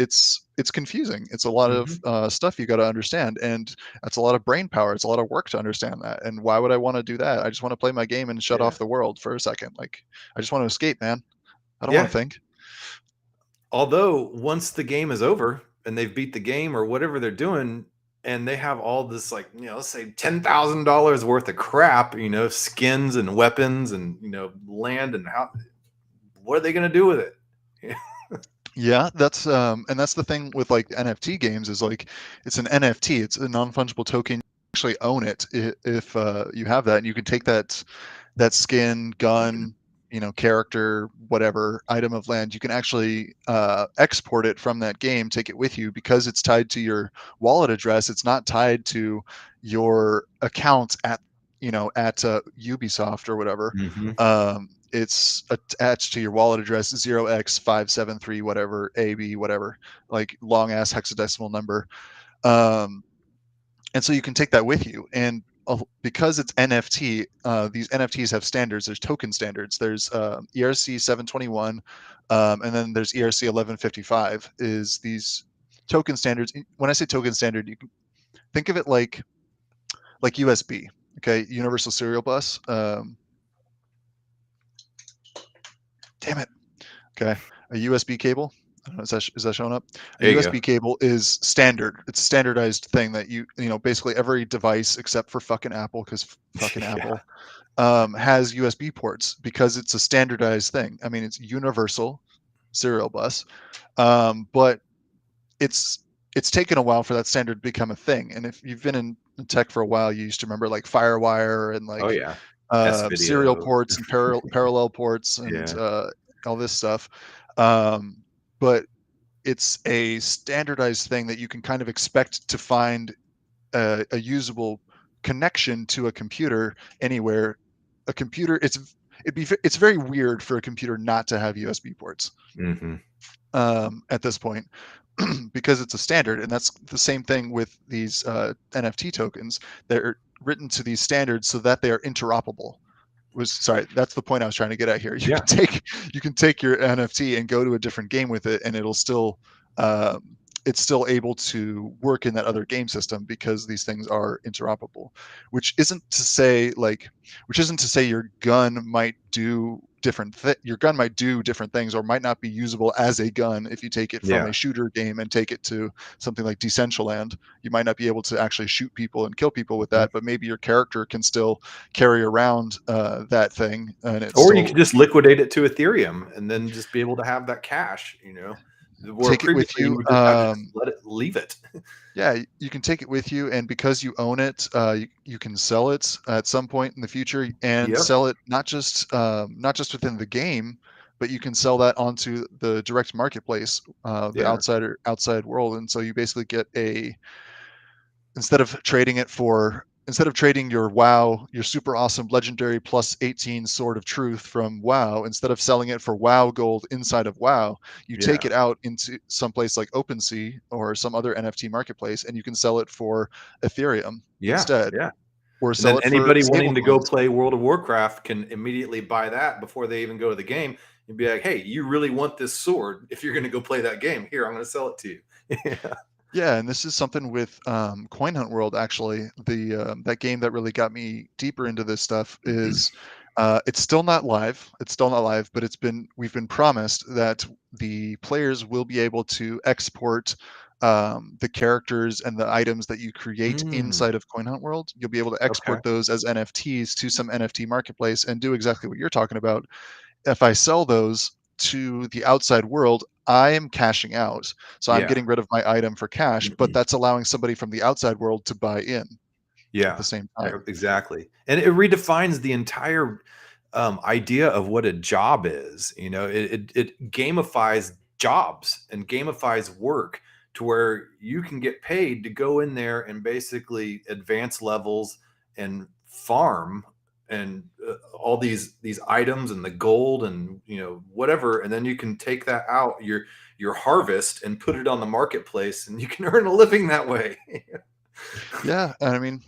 confusing. It's a lot of Mhm. stuff you got to understand, and that's a lot of brain power. It's a lot of work to understand that. And why would I want to do that? I just want to play my game and shut Yeah. off the world for a second. Like, I just want to escape, man. I don't want Yeah. to think. Although once the game is over and they've beat the game or whatever they're doing, and they have all this, like, let's say $10,000 worth of crap, skins and weapons and land, and how, what are they going to do with it? Yeah. Yeah, and that's the thing with like NFT games, is like, it's an NFT, it's a non-fungible token. You actually own it if you have that, and you can take that skin, gun, character, whatever item of land. You can actually export it from that game, take it with you, because it's tied to your wallet address. It's not tied to your account at Ubisoft or whatever. Hmm. It's attached to your wallet address, 0x573 whatever AB whatever, like long ass hexadecimal number. Um, and so you can take that with you. And because it's NFT, these NFTs have standards. There's token standards. There's ERC 721, and then there's ERC 1155. Is these token standards? When I say token standard, you can think of it like USB. Okay, Universal Serial Bus. Damn it. Okay, a USB cable. I don't know, is that showing up? A There you go. USB cable is standard. It's a standardized thing that basically every device except for fucking Apple, because fucking Yeah. Apple, has USB ports, because it's a standardized thing. I mean, it's universal serial bus, but it's it's taken a while for that standard to become a thing. And if you've been in tech for a while, you used to remember like FireWire and Oh like yeah. S serial video. ports and parallel ports and Yeah. all this stuff. Um, but it's a standardized thing that you can kind of expect to find a usable connection to a computer anywhere. A computer, it's very weird for a computer not to have USB ports Hmm. at this point because it's a standard, and that's the same thing with these NFT tokens. They're written to these standards so that they are interoperable. Sorry, that's the point I was trying to get at here. Yeah. You can take your NFT and go to a different game with it, and it'll still it's still able to work in that other game system because these things are interoperable. Which isn't to say your gun might do your gun might do different things or might not be usable as a gun if you take it from Yeah. a shooter game and take it to something like Decentraland. You might not be able to actually shoot people and kill people with Mhm. that, but maybe your character can still carry around that thing, and it's Or you could still just liquidate it to Ethereum and then just be able to have that cash, where take it with previously you you. would just have to just let it leave it. Yeah, you can take it with you, and because you own it, you can sell it at some point in the future, and Yep. sell it not just within the game, but you can sell that onto the direct marketplace, the Yeah. outside world, and so you basically get a instead of trading your super awesome legendary plus 18 sword of truth from WoW, instead of selling it for WoW gold inside of WoW, you take Yeah. it out into some place like OpenSea or some other NFT marketplace, and you can sell it for Ethereum Yeah. instead, Yeah. or And sell then it for anybody stable wanting to go coins. play World of Warcraft can immediately buy that before they even go to the game and be like, "Hey, you really want this sword? If you're going to go play that game, here, I'm going to sell it to you." Yeah. Yeah, and this is something with Coin Hunt World. Actually, the that game that really got me deeper into this stuff is it's still not live. It's still not live, but we've been promised that the players will be able to export the characters and the items that you create Mm, inside of Coin Hunt World. You'll be able to okay. export those as NFTs to some NFT marketplace and do exactly what you're talking about. If I sell those to the outside world, I am cashing out. So I'm Yeah. getting rid of my item for cash, but that's allowing somebody from the outside world to buy in at the Yeah, same time. exactly. And it redefines the entire idea of what a job is. It gamifies jobs and gamifies work to where you can get paid to go in there and basically advance levels and farm and all these items and the gold and whatever, and then you can take that out your harvest and put it on the marketplace, and you can earn a living that way. Yeah, and I mean,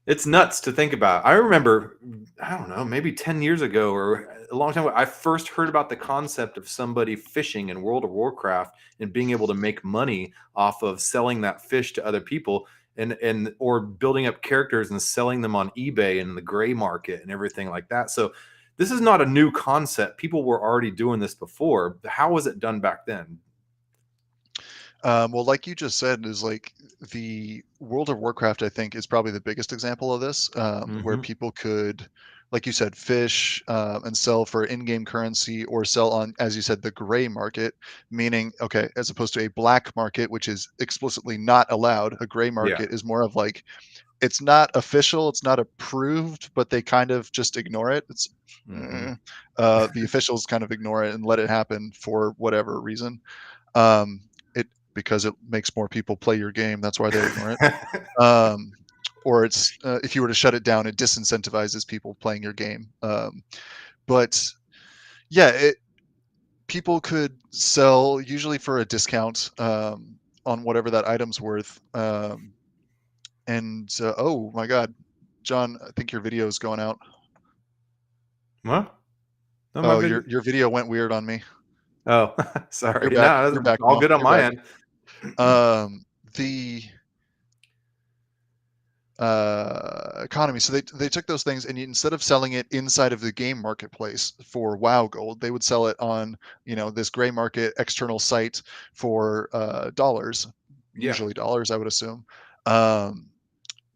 It's nuts to think about. I remember, I don't know, maybe 10 years ago or a long time ago, I first heard about the concept of somebody fishing in World of Warcraft and being able to make money off of selling that fish to other people, and or building up characters and selling them on eBay and the gray market and everything like that. So this is not a new concept. People were already doing this before. How was it done back then? well, like you just said, is like the World of Warcraft, I think, is probably the biggest example of this, where Hmm. people could, like you said, fish and sell for in-game currency or sell on, as you said, the gray market, meaning, okay, as opposed to a black market, which is explicitly not allowed, a gray Yeah. market is more of like, it's not official, it's not approved, but they kind of just ignore it. Hmm. The officials kind of ignore it and let it happen for whatever reason. Um, it because it makes more people play your game. That's why they ignore it. Um, or it's if you were to shut it down, it disincentivizes people playing your game. But yeah, people could sell usually for a discount on whatever that item's worth. And oh my God, John, I think your video is going out. What? No, my Oh, video. your video went weird on me. Oh, You're sorry. back. No, You're that's back all now. good on You're my back. end. The economy. So they took those things, and instead of selling it inside of the game marketplace for WoW gold, they would sell it on this gray market external site for dollars, Yeah. usually dollars, I would assume. Um,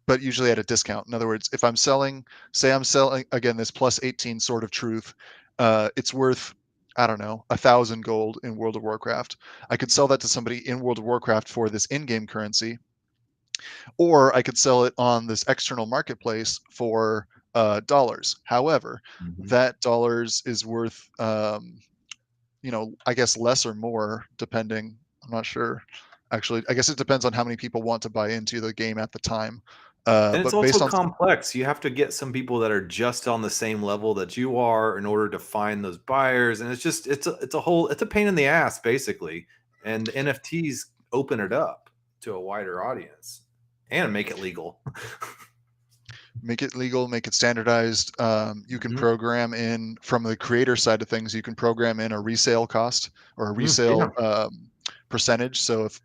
but usually at a discount. In other words, if I'm selling, say I'm selling again this plus 18 sword of truth, it's worth, I don't know, 1,000 gold in World of Warcraft. I could sell that to somebody in World of Warcraft for this in-game currency, or I could sell it on this external marketplace for dollars. However, Mhm. that dollars is worth, I guess less or more depending. I'm not sure. Actually, I guess it depends on how many people want to buy into the game at the time. And it's But also based on complex. You have to get some people that are just on the same level that you are in order to find those buyers. And it's a pain in the ass basically. And the NFTs open it up to a wider audience and make it legal. make it legal, make it standardized. You can Mhm. program in from the creator side of things. You can program in a resale cost or a Yeah. resale percentage. So if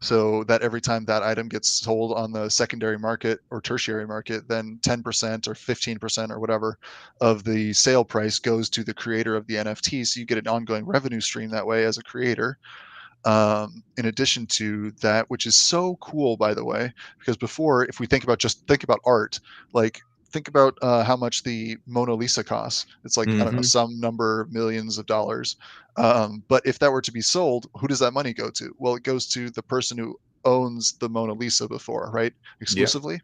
so that every time that item gets sold on the secondary market or tertiary market, then 10% or 15% or whatever of the sale price goes to the creator of the NFT. So you get an ongoing revenue stream that way as a creator. In addition to that, which is so cool, by the way, because before, if we think about art, like think about how much the Mona Lisa costs. It's like, I don't know, Mhm. some number of millions of dollars. But if that were to be sold, who does that money go to? Well, it goes to the person who owns the Mona Lisa before, right? Yeah. Exclusively.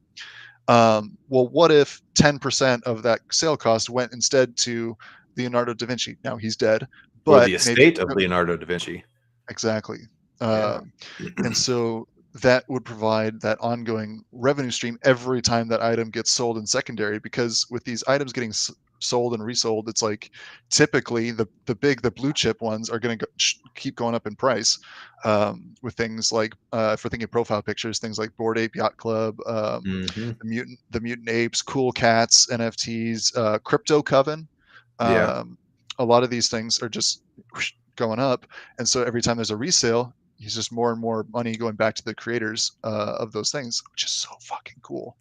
Well, what if 10% of that sale cost went instead to Leonardo da Vinci? Now he's dead, Or but the maybe estate of Leonardo da Vinci. exactly. Yeah. Um, and so that would provide that ongoing revenue stream every time that item gets sold in secondary, because with these items getting sold and resold, it's like typically the blue chip ones are going to keep going up in price, with things like if we're thinking profile pictures, things like Bored Ape Yacht Club, Mhm. the mutant apes, cool cats, NFTs, crypto coven. Yeah. A lot of these things are just going up, and so every time there's a resale, it's just more and more money going back to the creators of those things, which is so fucking cool.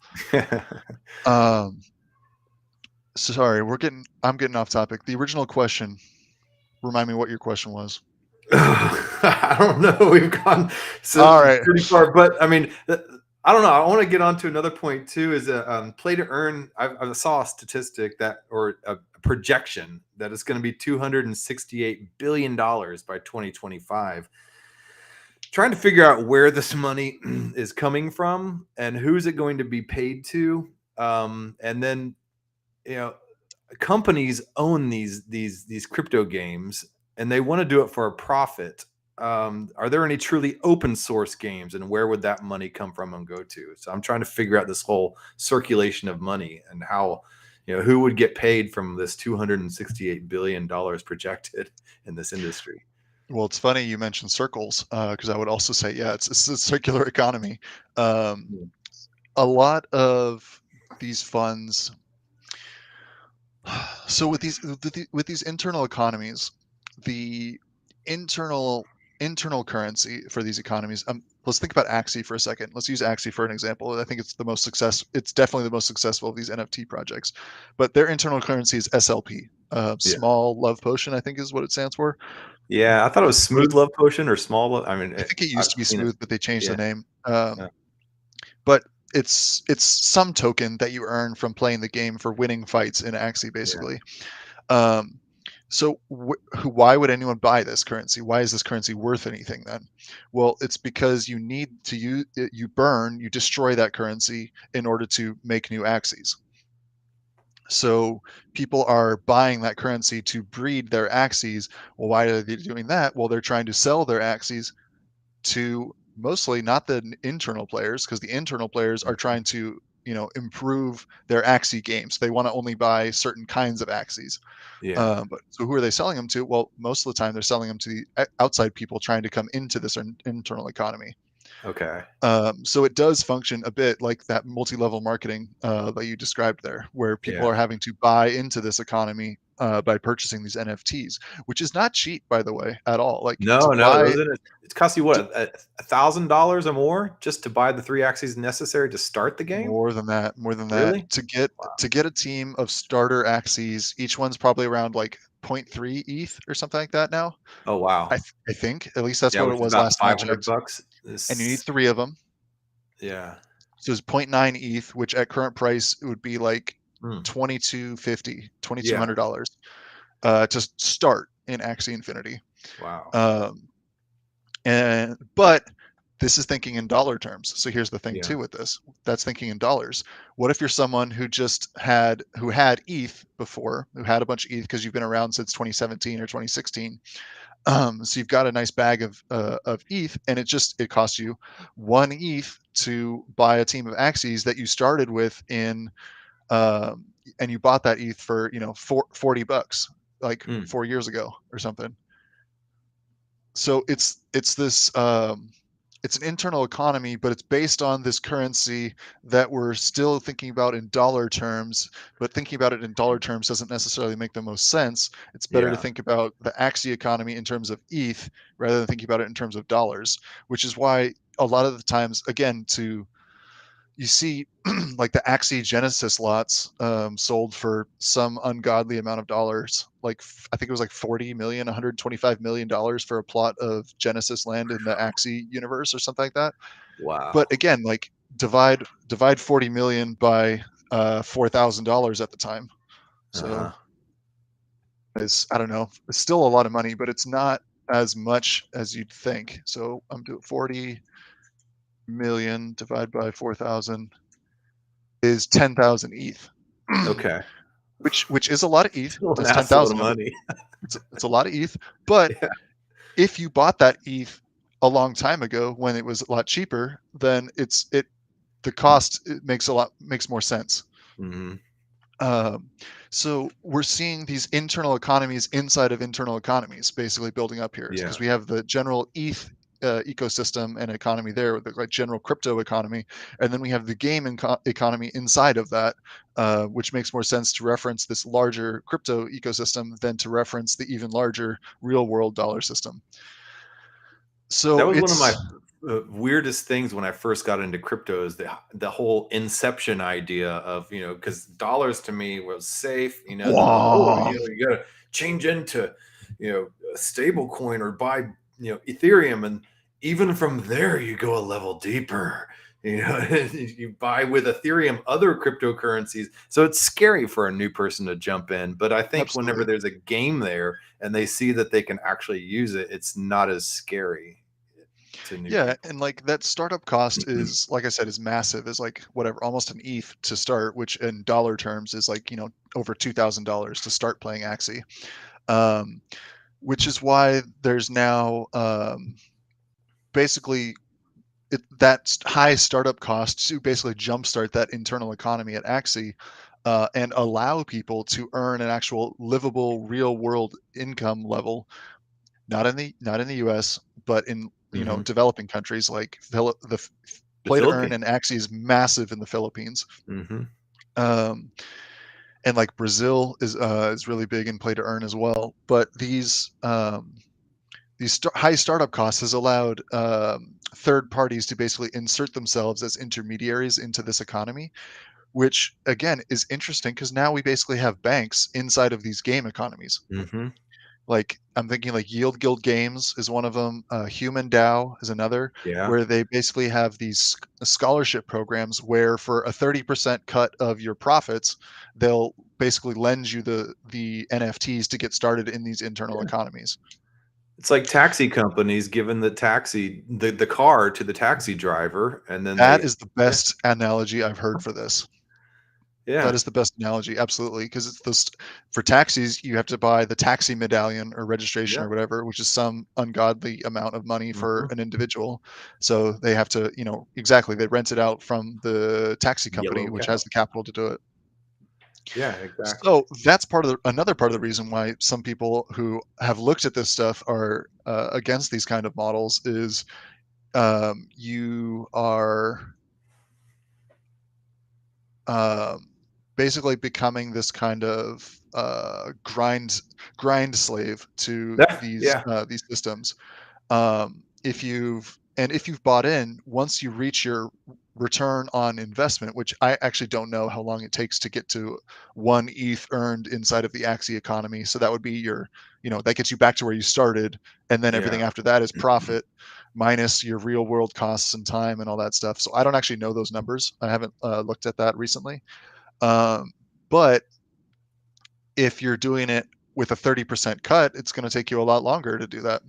Um, sorry, I'm getting off topic. The original question, remind me what your question was. I don't know. We've gone All right. pretty far, but I mean, I don't know. I want to get on to another point too. Is a play to earn. I saw a statistic that, or a projection that it's going to be $268 billion by 2025. Trying to figure out where this money is coming from and who's it going to be paid to, and then you know companies own these crypto games and they want to do it for a profit. Are there any truly open source games, and where would that money come from and go to? So I'm trying to figure out this whole circulation of money and how, who would get paid from this $268 billion projected in this industry. Well, it's funny you mentioned circles, because I would also say, yeah, it's a circular economy. Um, Hmm. a lot of these funds. So with these internal economies, the internal internal currency for these economies. Let's think about Axie for a second. Let's use Axie for an example. I think it's definitely the most successful of these NFT projects. But their internal currency is SLP, Yeah. small love potion, I think is what it stands for. Yeah, I thought it was But Smooth Love Potion or Small Love. I mean, I think it I've used to be seen it. Smooth, but they changed the Yeah. name. Yeah. But it's some token that you earn from playing the game for winning fights in Axie, Yeah. basically. Um, so why would anyone buy this currency? Why is this currency worth anything then? Well, it's because you need to you destroy that currency in order to make new Axies. So people are buying that currency to breed their Axies. Well, why are they doing that? Well, they're trying to sell their Axies to mostly not the internal players, because the internal players are trying to improve their Axie games. They want to only buy certain kinds of Axies. Yeah. But so who are they selling them to? Well, most of the time they're selling them to the outside people trying to come into this internal economy. Okay. So it does function a bit like that multi-level marketing that you described there, where people Yeah. are having to buy into this economy by purchasing these NFTs, which is not cheap, by the way, at all. Like to No, buy doesn't it? It's cost you what, $1,000 or more just to buy the three axes necessary to start the game? more than that Really? Wow. to get a team of starter Axes. Each one's probably around like zero 0.3 ETH or something like that now. Oh wow. I think at least that's Yeah, what which it is was about last time I checked. $500. And you need This, 3 of them. yeah. So it's zero 0.9 ETH, which at current price it would be like Hmm. 2250, Yeah. $2,200. to start in Axie Infinity. Wow. But this is thinking in dollar terms. So here's the thing Yeah. too with this. That's thinking in dollars. What if you're someone who had ETH before, who had a bunch of ETH because you've been around since 2017 or 2016? So you've got a nice bag of ETH, and it costs you 1 ETH to buy a team of Axies that you started with and you bought that ETH for $40 like Mm. 4 years ago or something. So it's an internal economy, but it's based on this currency that we're still thinking about in dollar terms. But thinking about it in dollar terms doesn't necessarily make the most sense. It's better to Yeah. think about the Axie economy in terms of ETH rather than thinking about it in terms of dollars, which is why a lot of the times, again, you see like the Axie Genesis lots sold for some ungodly amount of dollars. Like I think it was like 40 million, $125 million for a plot of Genesis land in the Axie universe or something like that. But Wow. again, like divide 40 million by $4,000 at the time. So Uh-huh. I don't know, it's still a lot of money, but it's not as much as you'd think. So I'm doing 40 million divided by 4,000 is 10,000 ETH, Okay. which is a lot of ETH. Still an It's assload 10,000 of of it. money. It's a lot of ETH. But Yeah. if you bought that ETH a long time ago when it was a lot cheaper, then the cost makes more sense. Mm-hmm. Um, so we're seeing these internal economies inside of internal economies basically building up here Yeah. because we have the general ETH ecosystem and economy there with the like general crypto economy, and then we have the game economy inside of that, which makes more sense to reference this larger crypto ecosystem than to reference the even larger real world dollar system. That So was one of my it's weirdest things when I first got into crypto is the whole inception idea of, because dollars to me was safe, and then wow. you got to change into, a stable coin or buy, Ethereum. And even from there, you go a level deeper, you buy with Ethereum other cryptocurrencies. So it's scary for a new person to jump in. But I think whenever Absolutely. there's a game there and they see that they can actually use it, it's not as scary to new Yeah, people. and like that startup cost is, like I said, is massive. Is like whatever, almost an ETH to start, which in dollar terms is like over $2,000 to start playing Axie. Um, which is why there's now basically high startup cost to basically jumpstart that internal economy at Axie. And allow people to earn an actual livable real world income level, not in the US, but in Hmm. developing countries like the The play to earn Philippines. and Axie is massive in the Philippines. Hmm. Um, and like Brazil is really big in play to earn as well. But these high startup costs has allowed third parties to basically insert themselves as intermediaries into this economy, which again is interesting because now we basically have banks inside of these game economies. Hmm. Like I'm thinking like Yield Guild Games is one of them. Human DAO is another, Yeah. where they basically have these scholarship programs where for a 30% cut of your profits, they'll basically lend you the NFTs to get started in these internal Yeah. economies. It's like taxi companies giving the car to the taxi driver, and then That they, is the yeah, best analogy I've heard for this. That yeah, is the best analogy, absolutely, because it's this for taxis, you have to buy the taxi medallion or registration yeah. or whatever, which is some ungodly amount of money for Hmm. an individual. So they have to, exactly, they rent it out from the taxi company, Yellow which has cow. the capital to do it. Yeah, exactly. So that's another part of the reason why some people who have looked at this stuff are against these kind of models is you are um, basically becoming this kind of grind slave to Yeah, yeah, these systems. If you've bought in, once you reach your return on investment, which I actually don't know how long it takes to get to 1 ETH earned inside of the Axie economy. So that would be that gets you back to where you started, and then yeah. everything after that is profit minus your real world costs and time and all that stuff. So I don't actually know those numbers. I haven't looked at that recently. Um, but if you're doing it with a 30% cut, it's going to take you a lot longer to do that.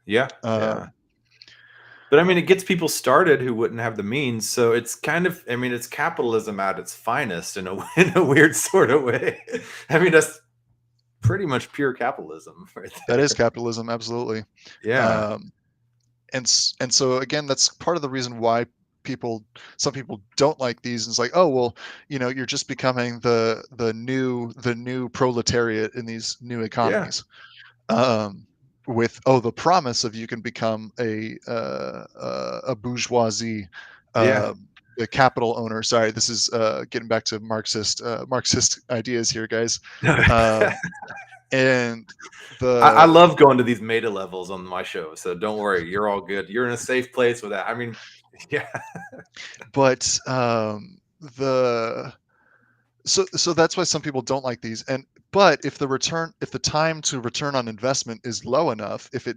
Yeah. But I mean, it gets people started who wouldn't have the means. So it's kind of, I mean, it's capitalism at its finest in a weird sort of way. I mean, that's pretty much pure capitalism right there. That is capitalism, absolutely. Yeah. And so again, that's part of the reason why some people don't like these. And it's like, oh well, you're just becoming the new proletariat in these new Yeah. economies. With the promise of you can become a bourgeoisie, Yeah. the capital owner. Sorry, this is getting back to Marxist ideas here, guys. And I love going to these meta levels on my show. So don't worry. You're all good. You're in a safe place with that. I mean, yeah. but the so that's why some people don't like these. But if the time to return on investment is low enough, if it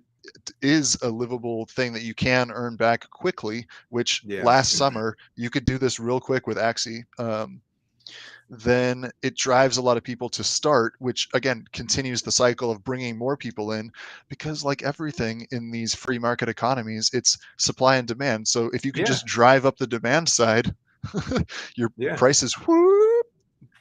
is a livable thing that you can earn back quickly, which Yeah. last summer you could do this real quick with Axie, then it drives a lot of people to start, which again continues the cycle of bringing more people in, because like everything in these free market economies, it's supply and demand. So if you can Yeah. just drive up the demand side, your Yeah. prices whoop.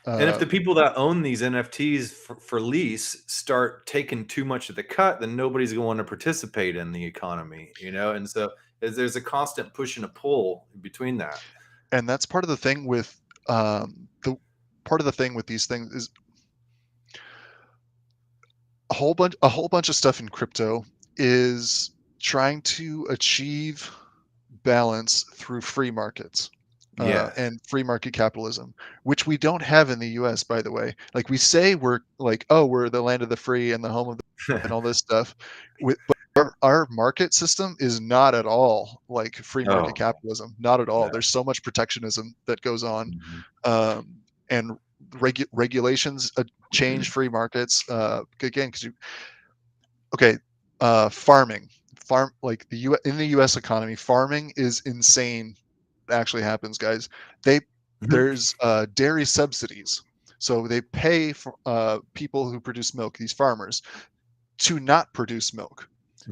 And if the people that own these NFTs for lease start taking too much of the cut, then nobody's going to participate in the economy, And so there's a constant push and a pull between that. And that's part of the thing with these things is a whole bunch of stuff in crypto is trying to achieve balance through free markets, Yeah. and free market capitalism, which we don't have in the US, by the way. Like we say we're like, oh, we're the land of the free and the home of the and all this stuff. But our market system is not at all like free market Oh, capitalism. Not at all. no. There's so much protectionism that goes on, Mhm. and regulations change free markets. Again, because okay, farming, like in the U.S. economy, farming is insane. It actually happens, guys. They Mhm. There's dairy subsidies, so they pay for people who produce milk, these farmers, to not produce milk,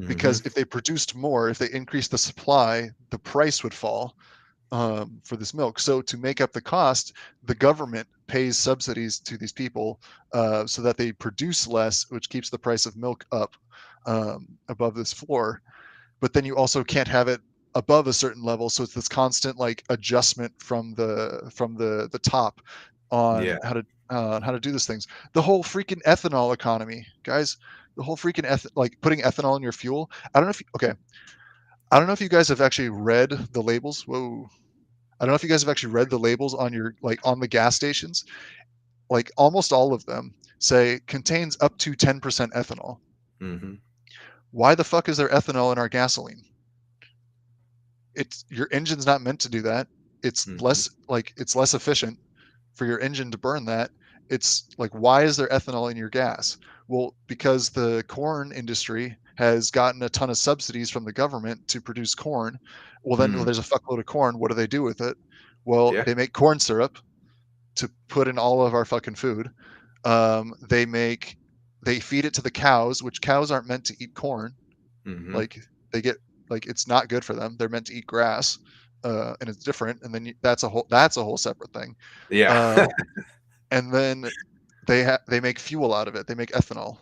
because Mhm. if they produced more, if they increased the supply, the price would fall, for this milk. So to make up the cost, the government pays subsidies to these people, so that they produce less, which keeps the price of milk up, above this floor. But then you also can't have it above a certain level, so it's this constant like adjustment from the top Yeah. on how to do these things. The whole freaking ethanol economy, guys. The whole freaking like putting ethanol in your fuel. I don't know if okay. I don't know if you guys have actually read the labels. Whoa. I don't know if you guys have actually read the labels on your like on the gas stations. Like almost all of them say contains up to 10% ethanol. Mhm. Why the fuck is there ethanol in our gasoline? It's your engine's not meant to do that. Mhm. It's less efficient for your engine to burn that. It's like, why is there ethanol in your gas? Well, because the corn industry has gotten a ton of subsidies from the government to produce corn. Well, then Mm. there's a fuckload of corn. What do they do with it? Well, Yeah. they make corn syrup to put in all of our fucking food. They feed it to the cows, which cows aren't meant to eat corn. Mhm. Like they get like it's not good for them. They're meant to eat grass, and it's different. And then that's a whole separate thing. Yeah. Uh, and then they make fuel out of it. They make ethanol.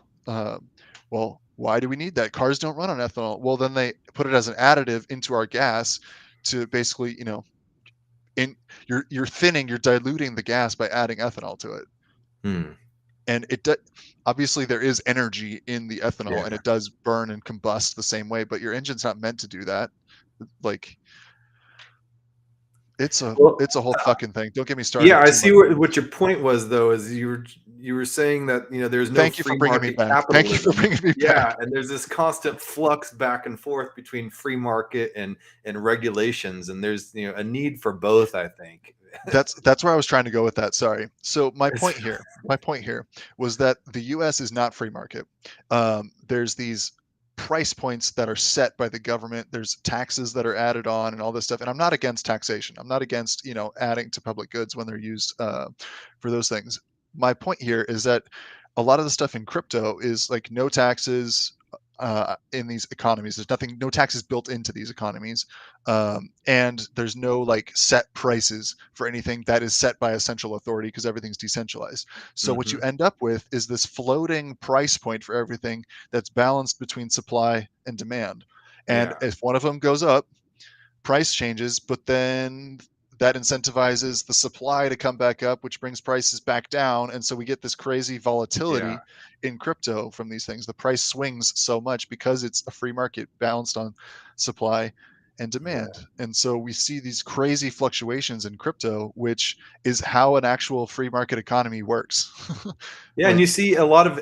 Well, why do we need that? Cars don't run on ethanol. Well, then they put it as an additive into our gas to basically, in you're diluting the gas by adding ethanol to it. Mm. And obviously there is energy in the ethanol, and Yeah. it does burn and combust the same way, but your engine's not meant to do that. Like Well, it's a whole fucking thing. Don't get me yeah, started I too see much on what this. your point was though, is you were saying that, there's no Thank you for free bringing me market back. Thank you for capitalism. bringing me Yeah, back. and there's this constant flux back and forth between free market and regulations, and there's, a need for both, I think. That's where I was trying to go with that. Sorry. So It's my point here was that the U.S. is not free market. There's these price points that are set by the government. There's taxes that are added on and all this stuff. And I'm not against taxation. I'm not against adding to public goods when they're used, for those things. My point here is that a lot of the stuff in crypto is like no taxes in these economies. There's nothing, no taxes built into these economies, and there's no like set prices for anything that is set by a central authority because everything's decentralized. So what you Mm-hmm. end up with is this floating price point for everything that's balanced between supply and demand. And Yeah. if one of them goes up, price changes, but then that incentivizes the supply to come back up, which brings prices back down. And so we get this crazy Yeah. volatility in crypto from these things. The price swings so much because it's a free market balanced on supply and Yeah. demand. And so we see these crazy fluctuations in crypto, which is how an actual free market economy works. Yeah, and But you see a lot of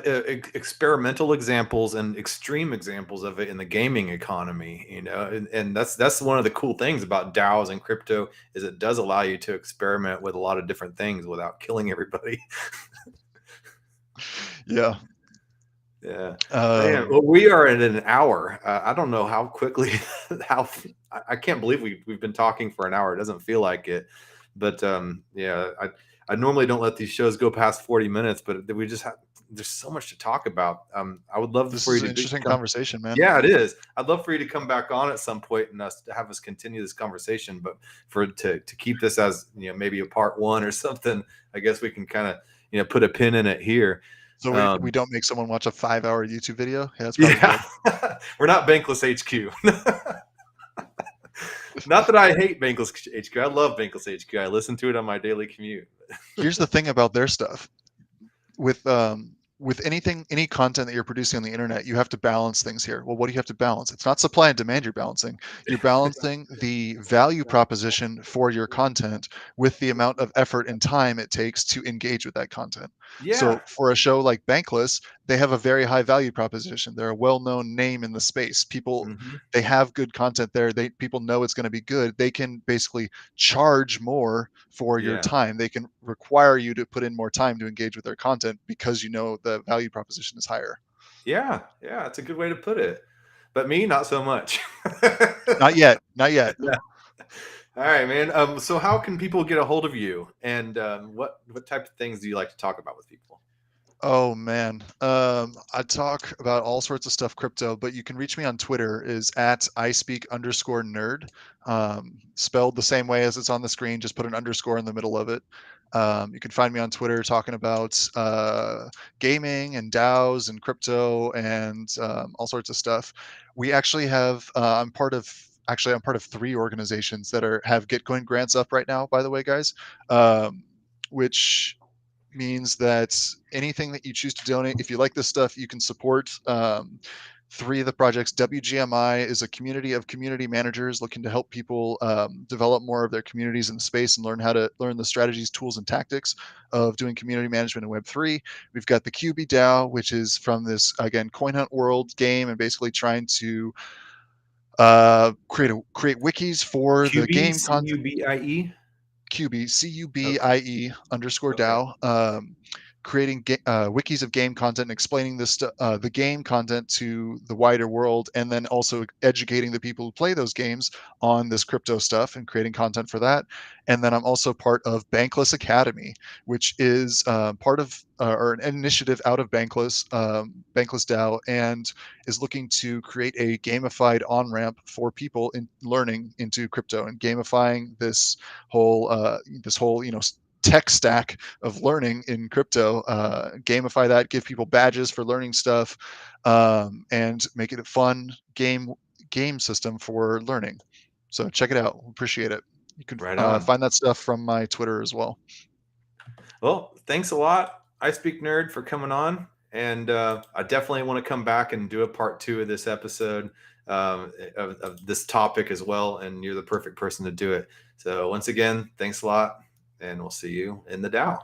experimental examples and extreme examples of it in the gaming economy, and that's one of the cool things about DAOs and crypto is it does allow you to experiment with a lot of different things without killing everybody. yeah. Yeah, man. Um, Well, we are at an hour. I don't know how quickly how I can't believe we've been talking for an hour. It doesn't feel like it, but yeah, I normally don't let these shows go past 40 minutes, but we just have there's so much to talk about. I would love this for you is to an interesting come. conversation, man. Yeah, it is. I'd love for you to come back on at some point and us to have us continue this conversation. But to keep this as maybe a part one or something, I guess we can kind of put a pin in it here. So we Um, don't make someone watch a 5-hour YouTube video. Yeah, that's probably yeah, good. we're not Bankless HQ. Not that I hate Bankless HQ. I love Bankless HQ. I listen to it on my daily commute. Here's the thing about their stuff. With anything, any content that you're producing on the internet, you have to balance things here. Well, what do you have to balance? It's not supply and demand you're balancing. You're balancing the value proposition for your content with the amount of effort and time it takes to engage with that content. Yeah. So for a show like Bankless, they have a very high value proposition. They're a well-known name in the space. People, Hmm. they have good content there. People know it's going to be good. They can basically charge more for your Yeah. time. They can require you to put in more time to engage with their content because the value proposition is higher. Yeah. Yeah. It's a good way to put it. But me, not so much. Not yet. Not yet. Yeah. All right, man. So how can people get a hold of you, and what type of things do you like to talk about with people? Oh man. I talk about all sorts of stuff crypto, but you can reach me on Twitter is at @ispeak_nerd. Spelled the same way as it's on the screen, just put an underscore in the middle of it. You can find me on Twitter talking about gaming and DAOs and crypto and all sorts of stuff. We actually have I'm part of 3 organizations that have Gitcoin grants up right now, by the way, guys. Which means that anything that you choose to donate, if you like this stuff, you can support 3 of the projects. WGMI is a community of community managers looking to help people develop more of their communities in the space and learn the strategies, tools, and tactics of doing community management in Web3. We've got the QB DAO, which is from this, again, Coin Hunt World game and basically trying to create wikis for the QB game Cubie content. QB, Okay. CUBIE underscore Okay. DAO, creating wikis of game content and explaining the game content to the wider world, and then also educating the people who play those games on this crypto stuff and creating content for that. And then I'm also part of Bankless Academy, which is part of or an initiative out of Bankless DAO, and is looking to create a gamified on ramp for people in learning into crypto and gamifying this whole tech stack of learning in crypto, gamify that, give people badges for learning stuff, and make it a fun game system for learning. So check it out. Appreciate it. You can Right on. find that stuff from my Twitter as well. Well, thanks a lot, I Speak Nerd, for coming on. And I definitely want to come back and do a part 2 of this episode of this topic as well. And you're the perfect person to do it. So once again, thanks a lot, and we'll see you in the DAO.